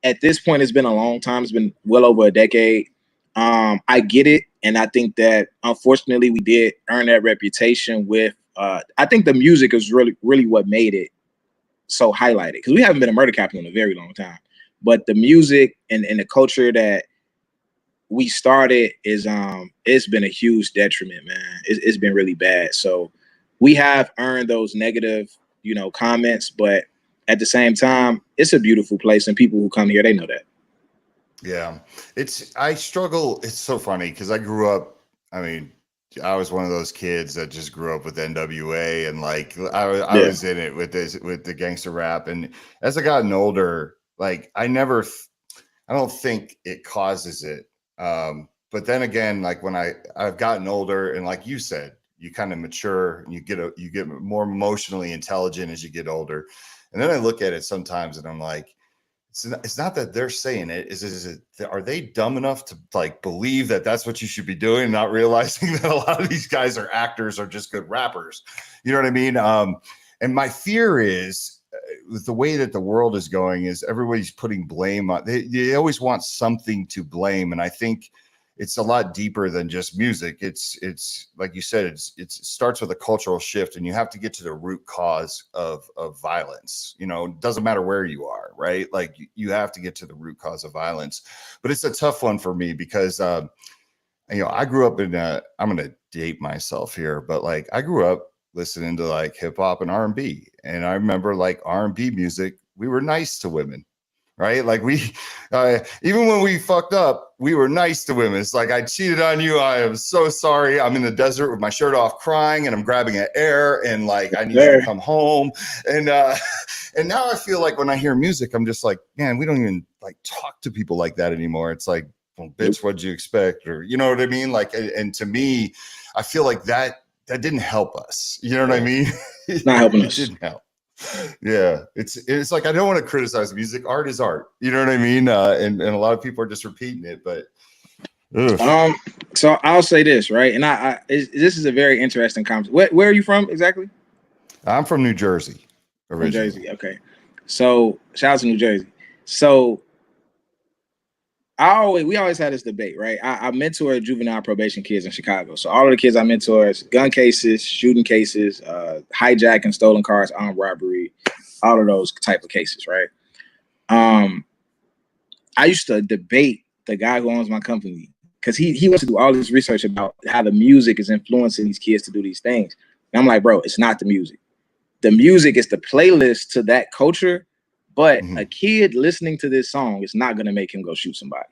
at this point, it's been a long time. It's been well over a decade. I get it. And I think that unfortunately we did earn that reputation with, I think the music is really, really what made it so highlighted, because we haven't been a murder capital in a very long time. But the music and the culture that we started is it's been a huge detriment, man. It's been really bad. So we have earned those negative, comments, but at the same time, it's a beautiful place, and people who come here, they know that. Yeah, I struggle. It's so funny because I grew up, I was one of those kids that just grew up with NWA, and like I was in it with the gangster rap. And as I gotten older, like I don't think it causes it. But then again, like when I've gotten older, and like you said, you kind of mature and you get more emotionally intelligent as you get older. And then I look at it sometimes and I'm like, it's not that they're saying it. Are they dumb enough to like believe that that's what you should be doing, not realizing that a lot of these guys are actors or just good rappers? You know what I mean? And my fear is with the way that the world is going is everybody's putting blame on. They always want something to blame. And I think it's a lot deeper than just music. It's like you said, it starts with a cultural shift, and you have to get to the root cause of violence. It doesn't matter where you are, right? Like you have to get to the root cause of violence. But it's a tough one for me because I grew up I'm going to date myself here, but like I grew up listening to like hip hop and R&B, and I remember like R&B music, we were nice to women. Right? Like we, even when we fucked up, we were nice to women. It's like, I cheated on you. I am so sorry. I'm in the desert with my shirt off crying and I'm grabbing at air and like, I need you to come home. And now I feel like when I hear music, I'm just like, man, we don't even like talk to people like that anymore. It's like, well, bitch, what'd you expect? Or, you know what I mean? Like, and to me, I feel like that didn't help us. You know what I mean? It's not helping us. It didn't help. Yeah, it's like I don't want to criticize music. Art is art. You know what I mean? And a lot of people are just repeating it. But so I'll say this, right? And this is a very interesting conversation. Where are you from exactly? I'm from New Jersey originally. From Jersey, okay. So shout out to New Jersey. So we always had this debate, right? I mentor juvenile probation kids in Chicago. So all of the kids I mentor is gun cases, shooting cases, hijacking, stolen cars, armed robbery, all of those type of cases, right? I used to debate the guy who owns my company because he wants to do all this research about how the music is influencing these kids to do these things. And I'm like, bro, it's not the music. The music is the playlist to that culture, but a kid listening to this song is not going to make him go shoot somebody.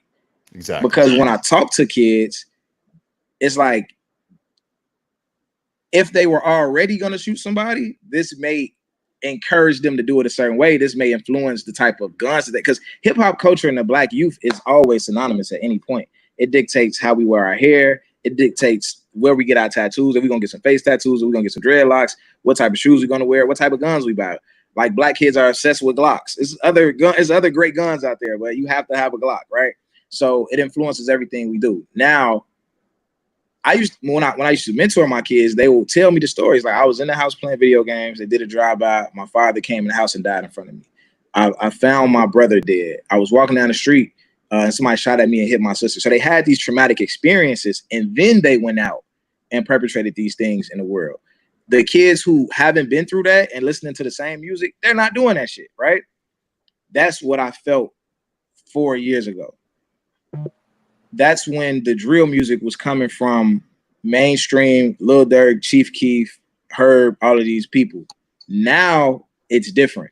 Exactly. Because when I talk to kids, it's like, if they were already going to shoot somebody, this may encourage them to do it a certain way. This may influence the type of guns that, because hip hop culture in the Black youth is always synonymous at any point. It dictates how we wear our hair. It dictates where we get our tattoos. If we're going to get some face tattoos, or we're going to get some dreadlocks, what type of shoes we're going to wear, what type of guns we buy. Like, Black kids are obsessed with Glocks. There's other great guns out there, but you have to have a Glock, right? So it influences everything we do. Now, when I used to mentor my kids, they will tell me the stories. Like, I was in the house playing video games. They did a drive-by. My father came in the house and died in front of me. I found my brother dead. I was walking down the street and somebody shot at me and hit my sister. So they had these traumatic experiences, and then they went out and perpetrated these things in the world. The kids who haven't been through that and listening to the same music, they're not doing that shit, right? That's what I felt 4 years ago. That's when the drill music was coming from mainstream, Lil Durk, Chief Keef, Herb, all of these people. Now it's different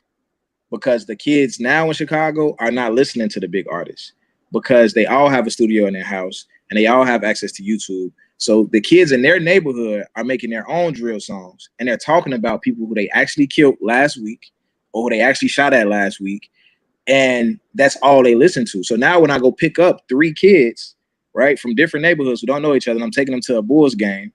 because the kids now in Chicago are not listening to the big artists because they all have a studio in their house and they all have access to YouTube. So the kids in their neighborhood are making their own drill songs and they're talking about people who they actually killed last week or who they actually shot at last week. And that's all they listen to. So now when I go pick up 3 kids, right, from different neighborhoods who don't know each other, and I'm taking them to a Bulls game,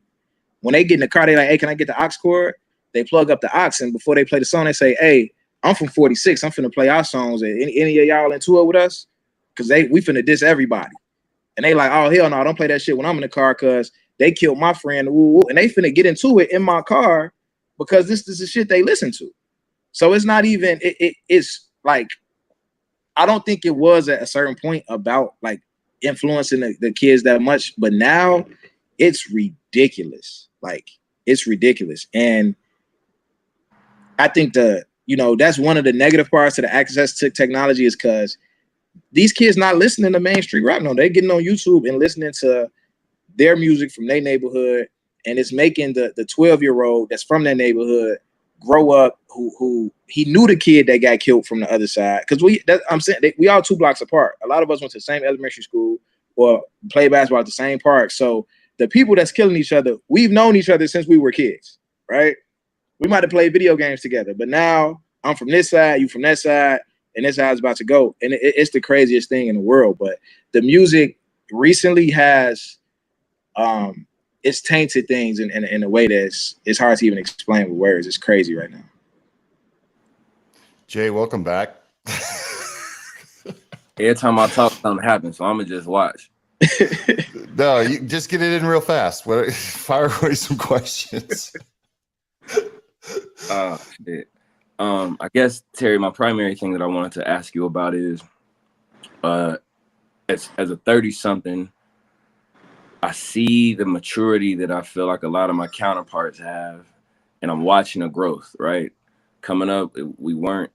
when they get in the car, they're like, hey, can I get the aux cord? They plug up the aux, and before they play the song, they say, hey, I'm from 46. I'm finna play our songs. Any of y'all into it with us? Because we finna diss everybody. And they like, oh, hell no, don't play that shit when I'm in the car because they killed my friend. And they finna get into it in my car because this is the shit they listen to. So it's not even, it's like, I don't think it was at a certain point about like influencing the kids that much, but now it's ridiculous. Like, it's ridiculous. And I think that's one of the negative parts to the access to technology is because these kids not listening to mainstream rap. No, they're getting on YouTube and listening to their music from their neighborhood. And it's making the 12-year-old that's from their neighborhood grow up who he knew the kid that got killed from the other side. Because we all 2 blocks apart. A lot of us went to the same elementary school or played basketball at the same park. So the people that's killing each other, we've known each other since we were kids, right? We might have played video games together, but now I'm from this side, you from that side, and this side is about to go. And it's the craziest thing in the world. But the music recently has it's tainted things in a way that's it's hard to even explain with words. It's crazy right now. Jay, welcome back. Every time I talk, something happens, so I'm gonna just watch. No, you just get it in real fast. Fire away some questions. Shit. I guess, Terry, my primary thing that I wanted to ask you about is, as a 30-something, I see the maturity that I feel like a lot of my counterparts have, and I'm watching a growth, right? Coming up, we weren't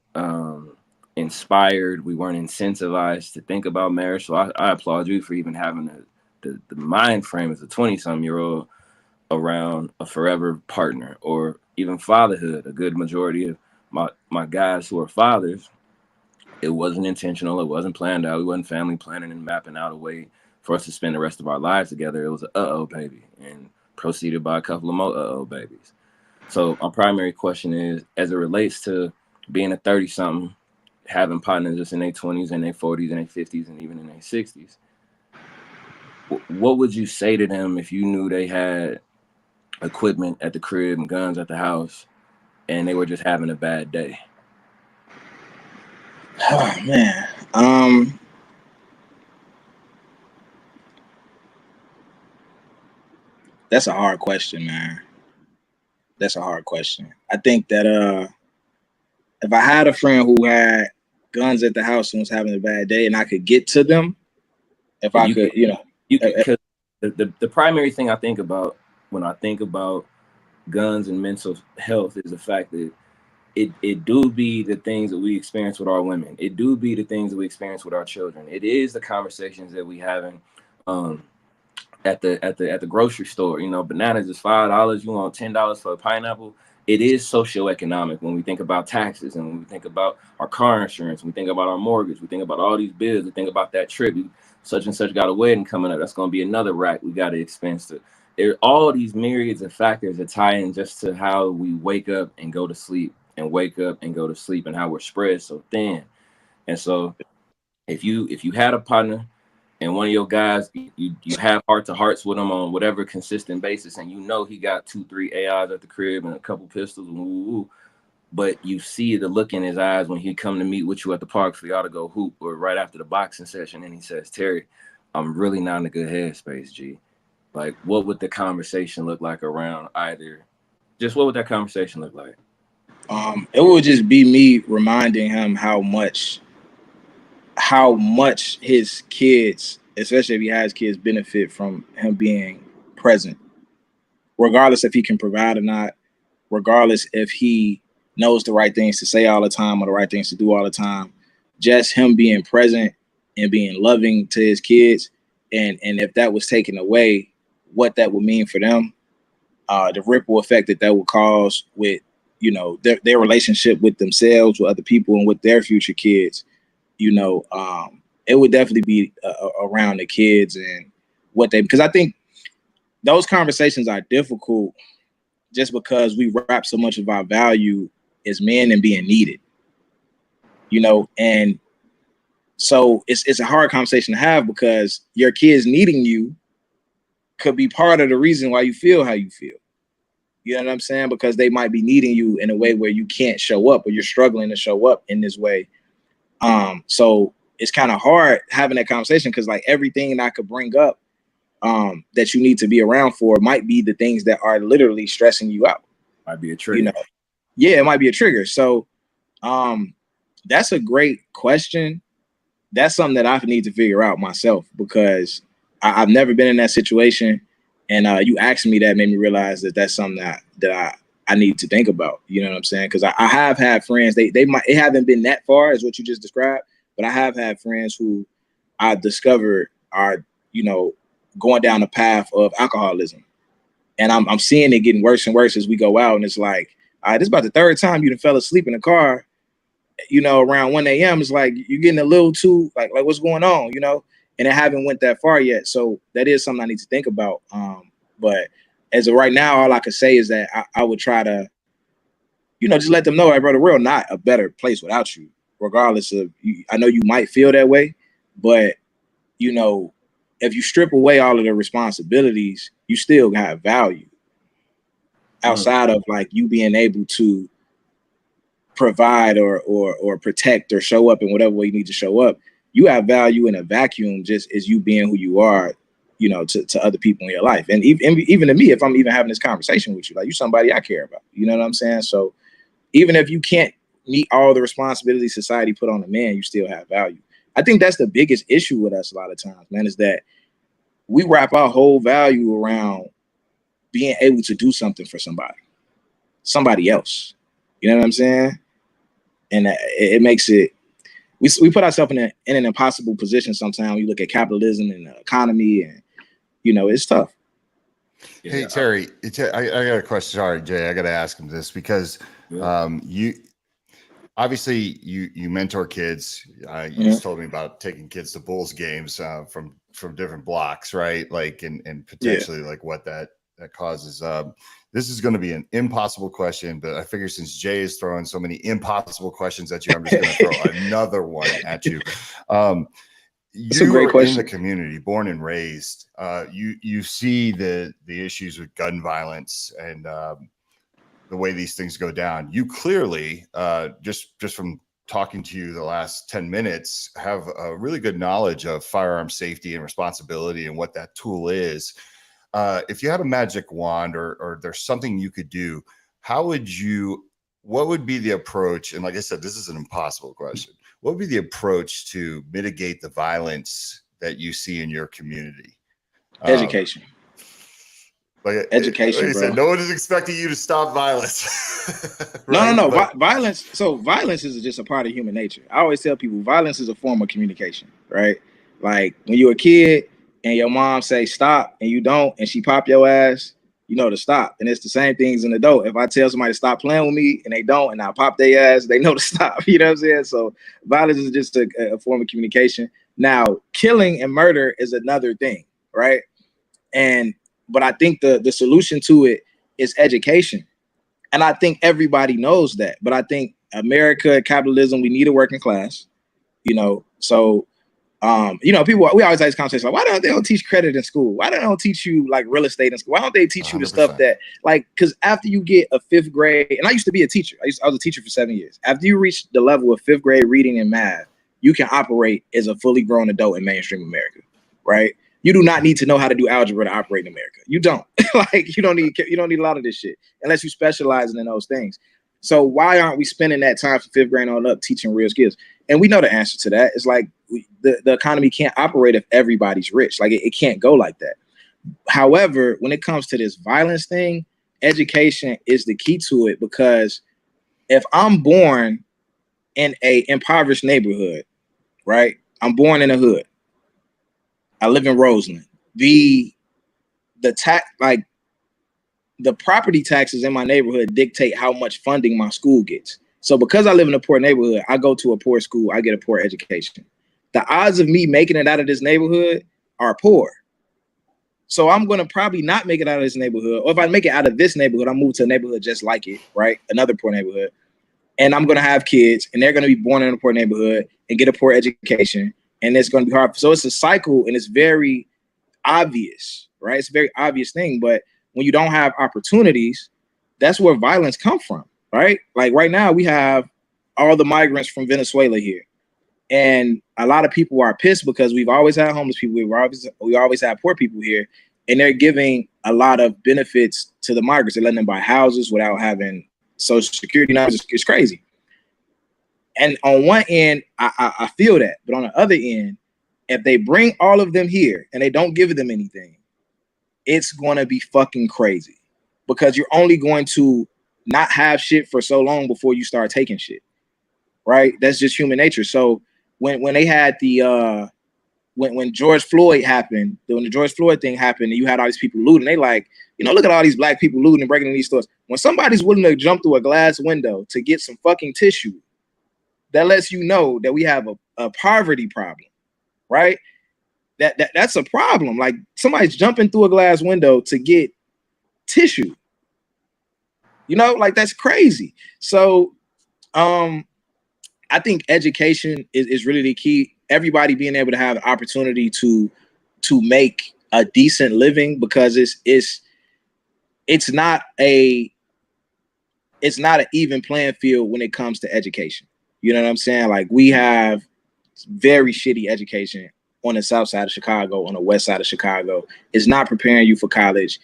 inspired, we weren't incentivized to think about marriage. So I applaud you for even having the mind frame as a 20-something-year-old around a forever partner or even fatherhood. A good majority of my guys who are fathers, it wasn't intentional, it wasn't planned out, we wasn't family planning and mapping out a way for us to spend the rest of our lives together. It was an uh-oh baby and proceeded by a couple of more uh-oh babies. So my primary question is, as it relates to being a 30-something, having partners just in their 20s and their 40s and their 50s and even in their 60s, what would you say to them if you knew they had equipment at the crib and guns at the house and they were just having a bad day? Oh man. That's a hard question, man. That's a hard question. I think that if I had a friend who had guns at the house and was having a bad day and I could get to them, If And I you can could, you know, because the primary thing I think about when I think about guns and mental health is the fact that it do be the things that we experience with our women. It do be the things that we experience with our children. It is the conversations that we having um, at the grocery store. You know, bananas is $5. You want $10 for a pineapple. It is socioeconomic when we think about taxes and when we think about our car insurance. We think about our mortgage. We think about all these bills. We think about that trip. Such and such got a wedding coming up. That's going to be another rack we got to expense to. There are all these myriads of factors that tie in just to how we wake up and go to sleep and wake up and go to sleep and how we're spread so thin. And so if you had a partner and one of your guys, you have heart to hearts with him on whatever consistent basis, and you know he got 2-3 AIs at the crib and a couple pistols, but you see the look in his eyes when he come to meet with you at the park for y'all to go hoop or right after the boxing session, and he says, Terry, I'm really not in a good headspace, G. Like, what would the conversation look like around either? Just what would that conversation look like? it would just be me reminding him how much his kids, especially if he has kids, benefit from him being present, regardless if he can provide or not, regardless if he knows the right things to say all the time or the right things to do all the time. Just him being present and being loving to his kids, and if that was taken away, what that would mean for them, the ripple effect that would cause with their relationship with themselves, with other people, and with their future kids. It would definitely be around the kids and because I think those conversations are difficult just because we wrap so much of our value as men and being needed, and so it's a hard conversation to have because your kids needing you could be part of the reason why you feel how you feel. You know what I'm saying? Because they might be needing you in a way where you can't show up or you're struggling to show up in this way. So it's kind of hard having that conversation because like everything that I could bring up that you need to be around for might be the things that are literally stressing you out. Might be a trigger. Yeah, it might be a trigger. So that's a great question. That's something that I need to figure out myself because I've never been in that situation. And you asking me that made me realize that that's something that I need to think about. You know what I'm saying? Because I have had friends, they might, it haven't been that far as what you just described, but I have had friends who I discovered are, going down the path of alcoholism. And I'm seeing it getting worse and worse as we go out. And it's like, all right, this is about the third time you done fell asleep in the car, around 1 a.m. It's like you're getting a little too like what's going on, and it haven't went that far yet. So that is something I need to think about. But as of right now, all I could say is that I would try to, just let them know, hey, brother, we're not a better place without you, regardless of, I know you might feel that way, but, if you strip away all of the responsibilities, you still have value outside of like you being able to provide or protect or show up in whatever way you need to show up. You have value in a vacuum just as you being who you are, to other people in your life. And even to me, if I'm even having this conversation with you, like you somebody I care about, you know what I'm saying? So even if you can't meet all the responsibilities society put on a man, you still have value. I think that's the biggest issue with us a lot of times, man, is that we wrap our whole value around being able to do something for somebody else. You know what I'm saying? And it makes it, we put ourselves in an impossible position sometimes. You look at capitalism and the economy and, it's tough. Hey, Terry, I got a question. Sorry, Jay, I got to ask him this because you obviously you mentor kids. You just told me about taking kids to Bulls games from different blocks, right? Like and potentially like what that causes. This is going to be an impossible question, but I figure since Jay is throwing so many impossible questions at you, I'm just going to throw another one at you. You were in the community, born and raised. You see the issues with gun violence and the way these things go down. You clearly, just from talking to you the last 10 minutes, have a really good knowledge of firearm safety and responsibility and what that tool is. If you had a magic wand or there's something you could do, what would be the approach? And like I said, this is an impossible question. What would be the approach to mitigate the violence that you see in your community? Education. Like Education, I said, bro. no one is expecting you to stop violence. Right? No. But Violence. So violence is just a part of human nature. I always tell people violence is a form of communication, right? Like when you're a kid and your mom say stop and you don't, and she pop your ass, you know to stop. And it's the same thing as an adult. If I tell somebody to stop playing with me and they don't, and I pop their ass, they know to stop. You know what I'm saying? So violence is just a form of communication. Now, killing and murder is another thing, right? But I think the solution to it is education. And I think everybody knows that. But I think America, capitalism, we need a working class, So, people, we always have this conversation like, why don't they don't teach credit in school? Why don't they teach you like real estate in school? Why don't they teach you the stuff 100%. that like, because after you get a fifth grade, and I used to be a teacher. I was a teacher for 7 years. After you reach the level of fifth grade reading and math, you can operate as a fully grown adult in mainstream America, right? You do not need to know how to do algebra to operate in America. You don't. Like you don't need a lot of this shit unless you specialize in those things. So why aren't we spending that time from fifth grade on up teaching real skills? And we know the answer to that. It's like the economy can't operate if everybody's rich. Like it can't go like that. However, when it comes to this violence thing, education is the key to it, because if I'm born in a impoverished neighborhood, right? I'm born in a hood. I live in Roseland. The property taxes in my neighborhood dictate how much funding my school gets. So because I live in a poor neighborhood, I go to a poor school, I get a poor education. The odds of me making it out of this neighborhood are poor. So I'm going to probably not make it out of this neighborhood. Or if I make it out of this neighborhood, I'll move to a neighborhood just like it, right? Another poor neighborhood. And I'm going to have kids, and they're going to be born in a poor neighborhood and get a poor education. And it's going to be hard. So it's a cycle, and it's very obvious, right? It's a very obvious thing. But when you don't have opportunities, that's where violence comes from, right? Like right now, we have all the migrants from Venezuela here. And a lot of people are pissed because we've always had homeless people. We always had poor people here, and they're giving a lot of benefits to the migrants. They're letting them buy houses without having social security numbers. It's crazy. And on one end, I feel that. But on the other end, if they bring all of them here and they don't give them anything, it's going to be fucking crazy, because you're only going to not have shit for so long before you start taking shit, right? That's just human nature. So when they had the when George Floyd happened, when the George Floyd thing happened, and you had all these people looting, they like, look at all these black people looting and breaking in these stores. When somebody's willing to jump through a glass window to get some fucking tissue, that lets you know that we have a poverty problem, right? That's a problem. Like somebody's jumping through a glass window to get tissue. Like that's crazy. So I think education is really the key. Everybody being able to have the opportunity to make a decent living, because it's not an even playing field when it comes to education. You know what I'm saying? Like we have very shitty education on the south side of Chicago, on the west side of Chicago. It's not preparing you for college.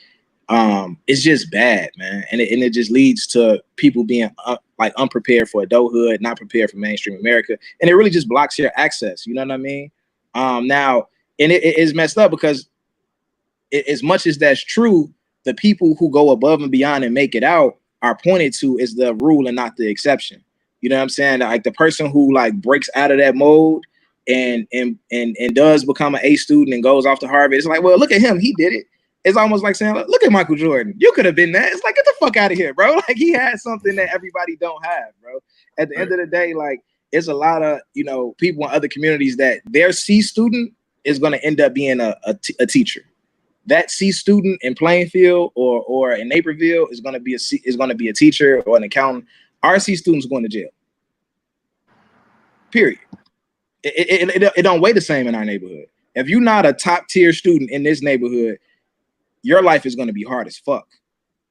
It's just bad, man. And it just leads to people being unprepared for adulthood, not prepared for mainstream America. And it really just blocks your access. You know what I mean? Now, and it is messed up, because as much as that's true, the people who go above and beyond and make it out are pointed to as the rule and not the exception. You know what I'm saying? Like the person who like breaks out of that mold and does become an A student and goes off to Harvard. It's like, well, look at him. He did it. It's almost like saying, look at Michael Jordan. You could have been that. It's like, get the fuck out of here, bro. Like he had something that everybody don't have, bro. At the end of the day, like it's a lot of, people in other communities that their C student is going to end up being a teacher. That C student in Plainfield or in Naperville is going to be a teacher or an accountant. Our C student's going to jail. Period. It don't weigh the same in our neighborhood. If you're not a top tier student in this neighborhood, your life is going to be hard as fuck.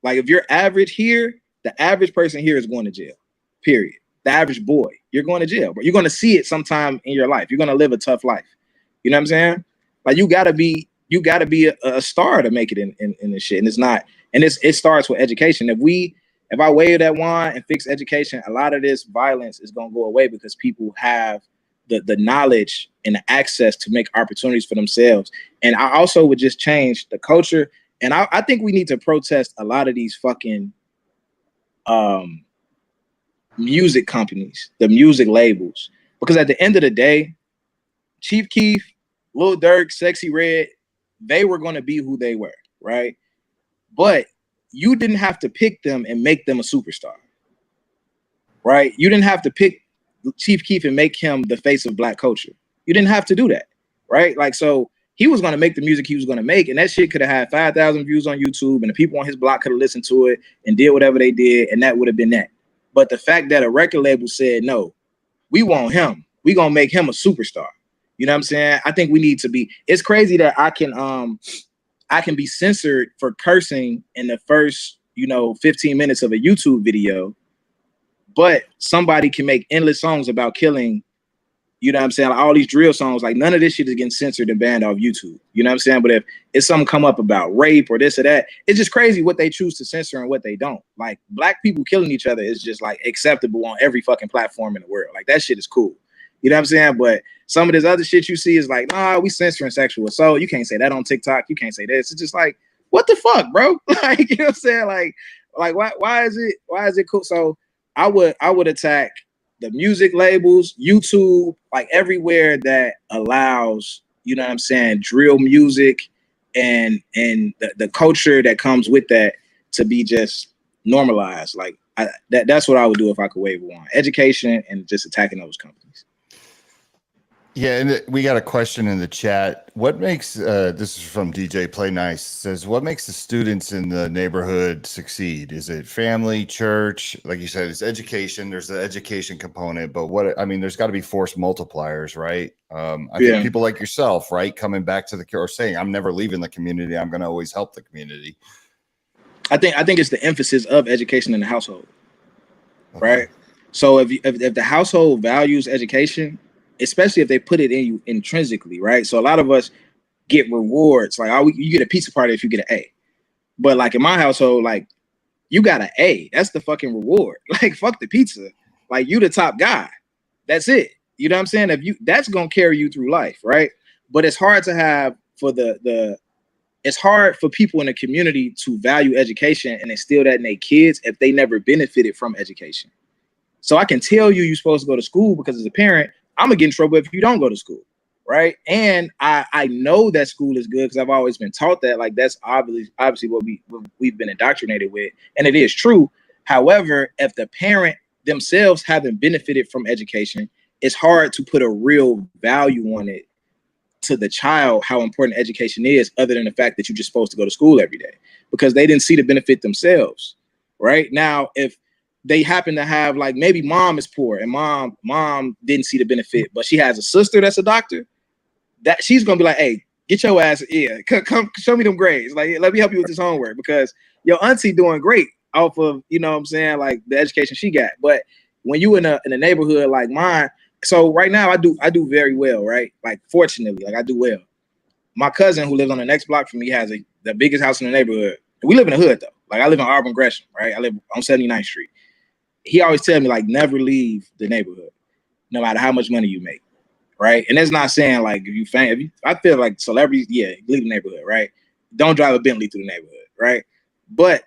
Like if you're average here, the average person here is going to jail. Period. The average boy, you're going to jail, but you're going to see it sometime in your life. You're going to live a tough life. You know what I'm saying? Like you gotta be a star to make it in this shit. And it's not, and it starts with education. If I wave that wand and fix education, a lot of this violence is gonna go away, because people have the knowledge and the access to make opportunities for themselves. And I also would just change the culture. And I think we need to protest a lot of these fucking music companies, the music labels, because at the end of the day, Chief Keef, Lil Durk, Sexy Red, they were going to be who they were, right? But you didn't have to pick them and make them a superstar, right? You didn't have to pick Chief Keef and make him the face of black culture. You didn't have to do that, right? Like, so he was going to make the music he was going to make, and that shit could have had 5,000 views on YouTube, and the people on his block could have listened to it and did whatever they did, and that would have been that. But the fact that a record label said, no, we want him, we going to make him a superstar. You know what I'm saying? I think we need to be, it's crazy that I can be censored for cursing in the first, 15 minutes of a YouTube video, but somebody can make endless songs about killing, you know what I'm saying? Like all these drill songs, like none of this shit is getting censored and banned off YouTube. You know what I'm saying? But if something come up about rape or this or that, it's just crazy what they choose to censor and what they don't. Like black people killing each other is just like acceptable on every fucking platform in the world. Like that shit is cool. You know what I'm saying? But some of this other shit you see is like, nah, we censoring sexual assault. You can't say that on TikTok. You can't say this. It's just like, what the fuck, bro? Like, you know what I'm saying? Like why is it cool? So I would attack the music labels, YouTube, like everywhere that allows, you know what I'm saying, drill music and the culture that comes with that to be just normalized. Like that's what I would do if I could wave a wand. Education and just attacking those companies. Yeah, and we got a question in the chat. What makes this is from DJ Play Nice, says, what makes the students in the neighborhood succeed? Is it family, church? Like you said, it's education. There's the education component, but there's got to be force multipliers, right? I think people like yourself, right, coming back to or saying, I'm never leaving the community. I'm going to always help the community. I think it's the emphasis of education in the household, right? So if the household values education, especially if they put it in you intrinsically, right? So a lot of us get rewards, like you get a pizza party if you get an A. But like in my household, like you got an A, that's the fucking reward. Like fuck the pizza, like you the top guy. That's it. You know what I'm saying? That's gonna carry you through life, right? But it's hard to have for it's hard for people in the community to value education and instill that in their kids if they never benefited from education. So I can tell you're supposed to go to school because as a parent, I'm gonna get in trouble if you don't go to school, right? And I know that school is good because I've always been taught that. Like that's obviously what we've been indoctrinated with, and it is true. However, if the parent themselves haven't benefited from education, it's hard to put a real value on it to the child, how important education is, other than the fact that you're just supposed to go to school every day, because they didn't see the benefit themselves. Right now, if they happen to have, like, maybe mom is poor and mom didn't see the benefit, but she has a sister that's a doctor, that she's gonna be like, hey, get your ass, come show me them grades, like let me help you with this homework, because your auntie doing great off of, you know what I'm saying, like the education she got. But when you in a neighborhood like mine, so right now I do very well, right? Like fortunately, like I do well. My cousin who lives on the next block from me has the biggest house in the neighborhood. We live in the hood though. Like I live in Auburn Gresham, right? I live on 79th Street. He always tell me, like, never leave the neighborhood, no matter how much money you make, right? And that's not saying like I feel like celebrities, yeah, leave the neighborhood, right? Don't drive a Bentley through the neighborhood, right? But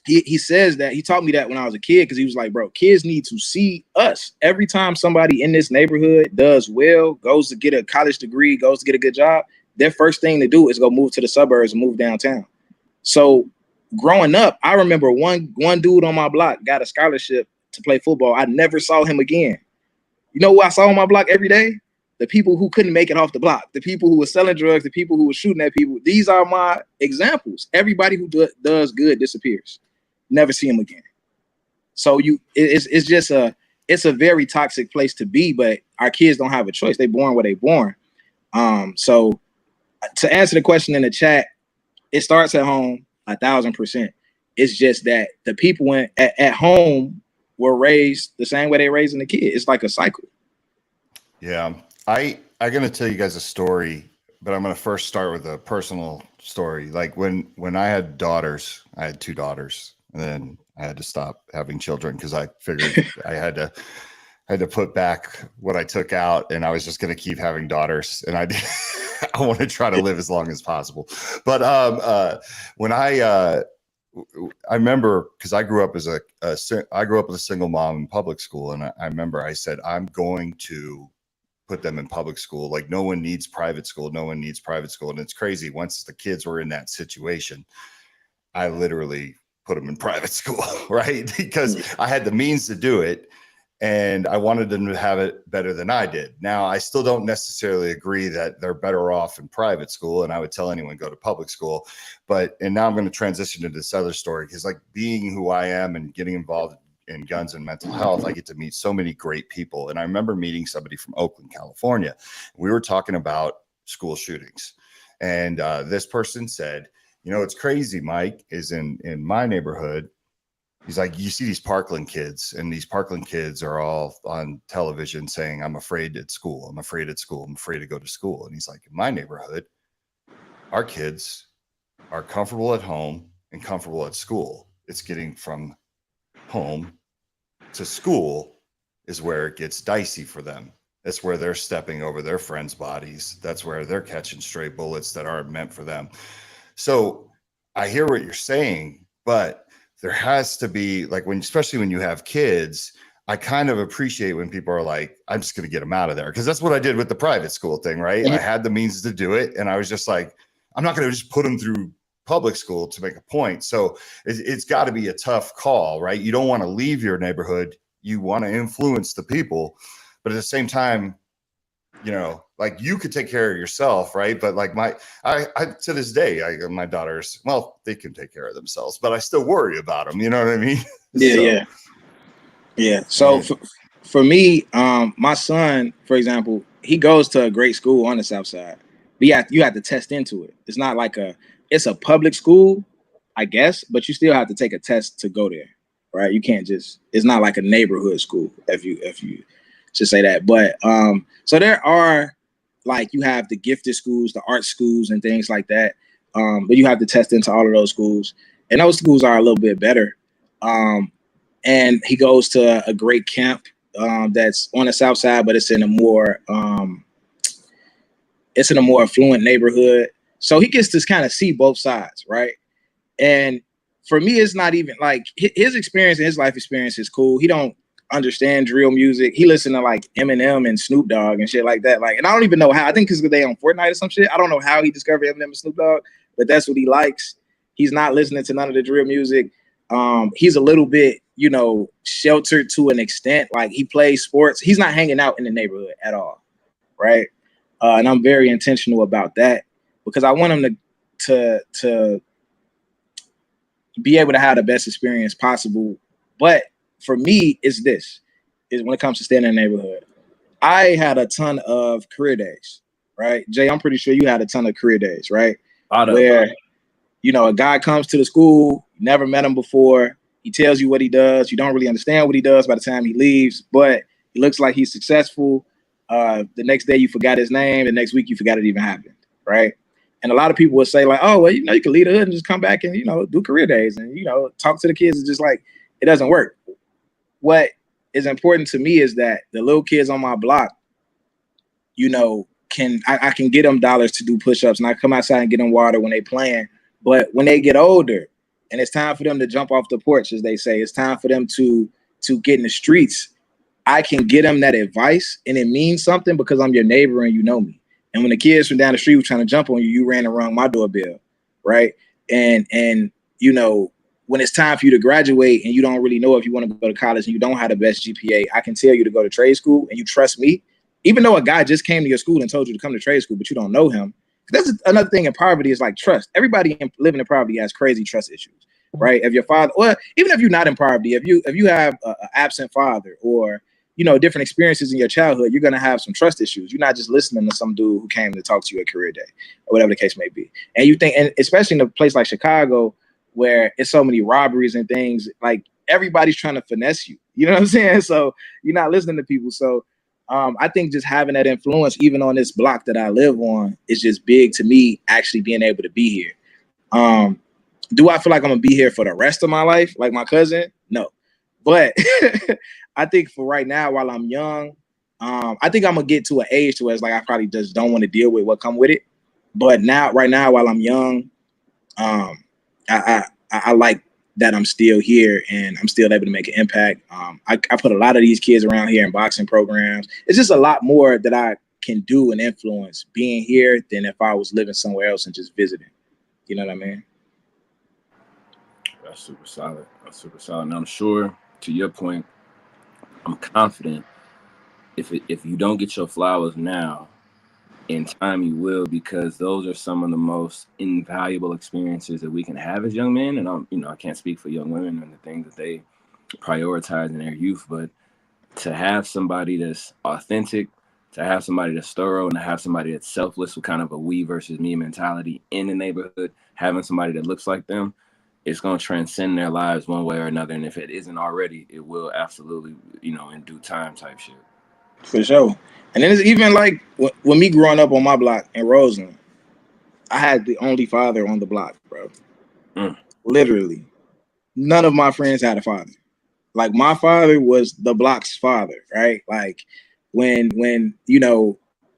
he says that, he taught me that when I was a kid, because he was like, bro, kids need to see us. Every time somebody in this neighborhood does well, goes to get a college degree, goes to get a good job, their first thing to do is go move to the suburbs and move downtown. So growing up, I remember one dude on my block got a scholarship to play football. I never saw him again. You know who I saw on my block every day? The people who couldn't make it off the block, the people who were selling drugs, the people who were shooting at people. These are my examples. Everybody who does good disappears. Never see him again. So it's just it's a very toxic place to be, but our kids don't have a choice. They born where they born. So to answer the question in the chat, it starts at home 1,000%. It's just that the people at home were raised the same way they raising the kid. It's like a cycle. Yeah. I'm going to tell you guys a story, but I'm going to first start with a personal story. Like when I had daughters, I had 2 daughters, and then I had to stop having children because I figured I had to had to put back what I took out, and I was just going to keep having daughters, and I did. I want to try to live as long as possible. But when I remember, because I grew up as I grew up with a single mom in public school, and I remember I said, I'm going to put them in public school. Like, no one needs private school. No one needs private school. And it's crazy. Once the kids were in that situation, I literally put them in private school, right? Because I had the means to do it, and I wanted them to have it better than I did. Now, I still don't necessarily agree that they're better off in private school, and I would tell anyone go to public school. And now I'm going to transition to this other story, because like being who I am and getting involved in guns and mental health, I get to meet so many great people. And I remember meeting somebody from Oakland, California. We were talking about school shootings, and this person said, you know, it's crazy, Mike, is in my neighborhood. He's like, you see these Parkland kids, and these Parkland kids are all on television saying, I'm afraid at school. I'm afraid at school. I'm afraid to go to school. And he's like, in my neighborhood, our kids are comfortable at home and comfortable at school. It's getting from home to school is where it gets dicey for them. That's where they're stepping over their friends' bodies. That's where they're catching stray bullets that aren't meant for them. So I hear what you're saying, but there has to be, like, especially when you have kids, I kind of appreciate when people are like, I'm just going to get them out of there. Because that's what I did with the private school thing, right? I had the means to do it. And I was just like, I'm not going to just put them through public school to make a point. So it's got to be a tough call, right? You don't want to leave your neighborhood. You want to influence the people. But at the same time, you know, like, you could take care of yourself, right? But like I to this day, my daughters, well, they can take care of themselves, but I still worry about them. You know what I mean? Yeah. So for me, my son, for example, he goes to a great school on the South Side, but you have to test into it. It's not like it's a public school, I guess, but you still have to take a test to go there, right? You can't just, it's not like a neighborhood school, if you should say that. But so there are, like, you have the gifted schools, the art schools, and things like that. But you have to test into all of those schools, and those schools are a little bit better. And he goes to a great camp that's on the South Side, but it's in a more affluent neighborhood. So he gets to kind of see both sides, right? And for me, it's not even like his experience and his life experience is cool. He don't understand drill music. He listen to like Eminem and Snoop Dogg and shit like that. Like, and I don't even know how. I think because they on Fortnite or some shit. I don't know how he discovered Eminem and Snoop Dogg, but that's what he likes. He's not listening to none of the drill music. He's a little bit, you know, sheltered to an extent. Like, he plays sports. He's not hanging out in the neighborhood at all, right? And I'm very intentional about that, because I want him to be able to have the best experience possible. But for me, is when it comes to staying in the neighborhood, I had a ton of career days, right? Jay, I'm pretty sure you had a ton of career days, right? Where, you know, a guy comes to the school, you never met him before. He tells you what he does. You don't really understand what he does by the time he leaves, but he looks like he's successful. The next day you forgot his name. The next week you forgot it even happened, right? And a lot of people would say like, oh, well, you know, you can leave the hood and just come back and, you know, do career days and, you know, talk to the kids. It's just like, it doesn't work. What is important to me is that the little kids on my block, you know, I can get them dollars to do push-ups, and I come outside and get them water when they playing. But when they get older and it's time for them to jump off the porch, as they say, it's time for them to get in the streets, I can get them that advice, and it means something because I'm your neighbor and you know me. And when the kids from down the street were trying to jump on you, you ran and rung my doorbell, right? And you know, when it's time for you to graduate and you don't really know if you want to go to college and you don't have the best GPA, I can tell you to go to trade school and you trust me. Even though a guy just came to your school and told you to come to trade school, but you don't know him. That's another thing in poverty is like trust. Everybody living in poverty has crazy trust issues, right? If your father, or even if you're not in poverty, if you have an absent father or, you know, different experiences in your childhood, you're going to have some trust issues. You're not just listening to some dude who came to talk to you at career day or whatever the case may be. And you think, and especially in a place like Chicago, where it's so many robberies and things, like everybody's trying to finesse you. You know what I'm saying? So you're not listening to people. So I think just having that influence, even on this block that I live on, is just big to me, actually being able to be here. Do I feel like I'm going to be here for the rest of my life, like my cousin? No. But I think for right now, while I'm young, I think I'm gonna get to an age to where it's like I probably just don't want to deal with what come with it. But right now, while I'm young, um, I like that I'm still here and I'm still able to make an impact. I put a lot of these kids around here in boxing programs. It's just a lot more that I can do and influence being here than if I was living somewhere else and just visiting. You know what I mean? That's super solid. That's super solid. And I'm sure, to your point, I'm confident if you don't get your flowers now, in time you will, because those are some of the most invaluable experiences that we can have as young men. And I can't speak for young women and the things that they prioritize in their youth, but to have somebody that's authentic, to have somebody that's thorough, and to have somebody that's selfless with kind of a we versus me mentality in the neighborhood, having somebody that looks like them, it's going to transcend their lives one way or another. And if it isn't already, it will absolutely, in due time type shit. For sure. And then it's even like when me growing up on my block in Roseland, I had the only father on the block, bro. Mm. Literally. None of my friends had a father. Like my father was the block's father, right? Like when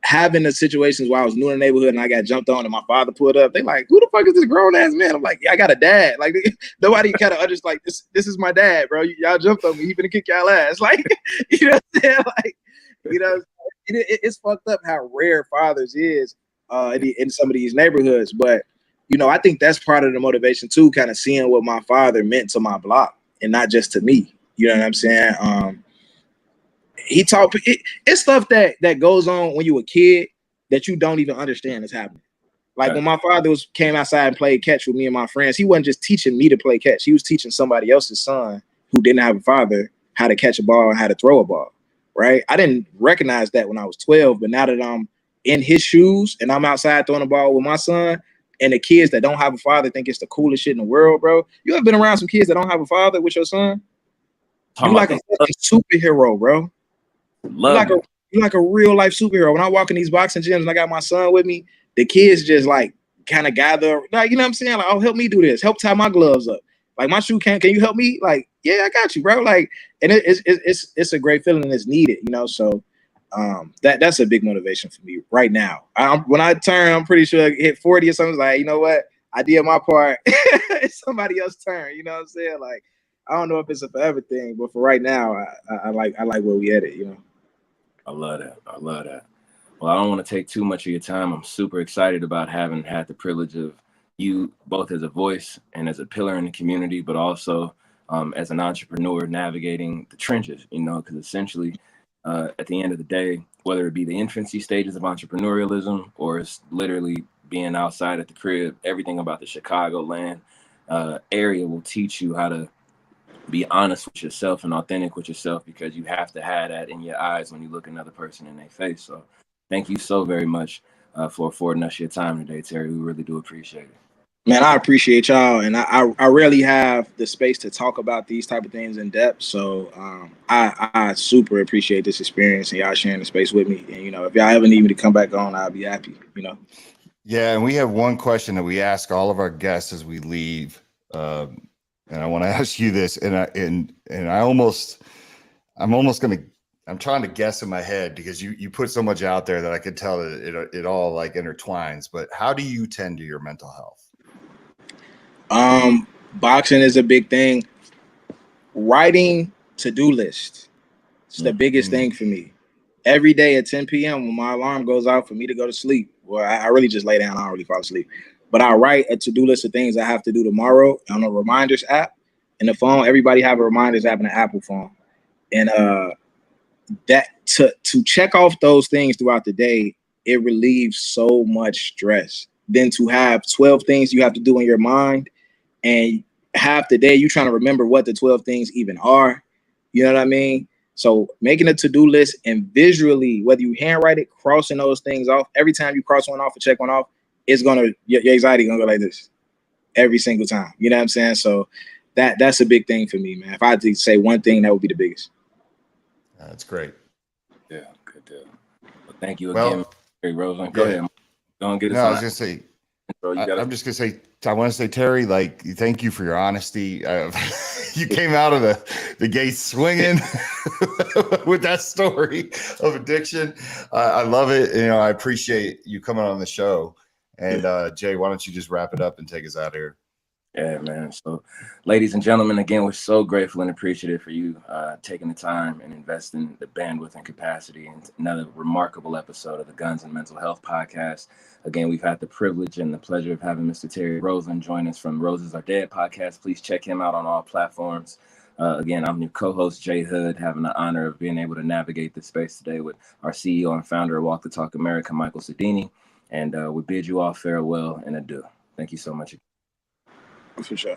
having the situations where I was new in the neighborhood and I got jumped on and my father pulled up, they like, who the fuck is this grown ass man? I'm like, yeah, I got a dad. Like nobody kind of understands. Like this is my dad, bro. Y'all jumped on me. He finna kick y'all ass. Like you know what I'm saying? Like it's fucked up how rare fathers is in some of these neighborhoods. But I think that's part of the motivation too, kind of seeing what my father meant to my block and not just to me. You know what I'm saying? He taught it's stuff that goes on when you a kid that you don't even understand is happening. Like Right. when my father came outside and played catch with me and my friends, he wasn't just teaching me to play catch. He was teaching somebody else's son who didn't have a father how to catch a ball and how to throw a ball. Right? I didn't recognize that when I was 12, but now that I'm in his shoes and I'm outside throwing a ball with my son, and the kids that don't have a father think it's the coolest shit in the world, bro. You ever been around some kids that don't have a father with your son? You like a fucking superhero, bro. You like a real life superhero. When I walk in these boxing gyms and I got my son with me, the kids just like kind of gather, like, you know what I'm saying? Like, oh, help me do this. Help tie my gloves up. Like my shoe can you help me? Like, yeah, I got you, bro. Like, and it's a great feeling and it's needed, So that's a big motivation for me right now. When I turn, I'm pretty sure I hit 40 or something. Like, you know what? I did my part. It's somebody else's turn. You know what I'm saying? Like, I don't know if it's a forever thing, but for right now, I like where we headed. I love that. I love that. Well, I don't want to take too much of your time. I'm super excited about having had the privilege of you both as a voice and as a pillar in the community, but also as an entrepreneur navigating the trenches, because essentially at the end of the day, whether it be the infancy stages of entrepreneurialism or it's literally being outside at the crib, everything about the Chicagoland area will teach you how to be honest with yourself and authentic with yourself, because you have to have that in your eyes when you look another person in their face. So thank you so very much for affording us your time today, Terry. We really do appreciate it. Man, I appreciate y'all, and I rarely have the space to talk about these type of things in depth. So I super appreciate this experience and y'all sharing the space with me. And if y'all ever need me to come back on, I'll be happy. Yeah, and we have one question that we ask all of our guests as we leave, and I want to ask you this, and I'm trying to guess in my head because you put so much out there that I could tell that it all like intertwines. But how do you tend to your mental health? Boxing is a big thing. Writing to-do list. It's the biggest thing for me. Every day at 10 p.m. when my alarm goes out for me to go to sleep, well, I really just lay down. I don't really fall asleep. But I write a to-do list of things I have to do tomorrow on a reminders app. In the phone, everybody have a reminders app in the Apple phone. And that to check off those things throughout the day, it relieves so much stress. Then to have 12 things you have to do in your mind, and half the day you trying to remember what the 12 things even are. You know what I mean? So making a to-do list and visually, whether you handwrite it, crossing those things off, every time you cross one off or check one off, it's your anxiety gonna go like this every single time. You know what I'm saying? So that's a big thing for me, man. If I had to say one thing, that would be the biggest. That's great. Yeah, good deal. Well, thank you again, Terry Roseland. Go ahead. Go and get us No, I on. was gonna say, I'm just gonna say, I want to say, Terry, like, thank you for your honesty. you came out of the gate swinging with that story of addiction. I love it. You know, I appreciate you coming on the show. And Jay, why don't you just wrap it up and take us out here? Yeah, man. So, ladies and gentlemen, again, we're so grateful and appreciative for you taking the time and investing the bandwidth and capacity in another remarkable episode of the Guns and Mental Health Podcast. Again, we've had the privilege and the pleasure of having Mr. Terry Roseland join us from Roses Are Dead podcast. Please check him out on all platforms. Again, I'm your co-host, Jay Hood, having the honor of being able to navigate this space today with our CEO and founder of Walk the Talk America, Michael Sodini. And we bid you all farewell and adieu. Thank you so much. For sure.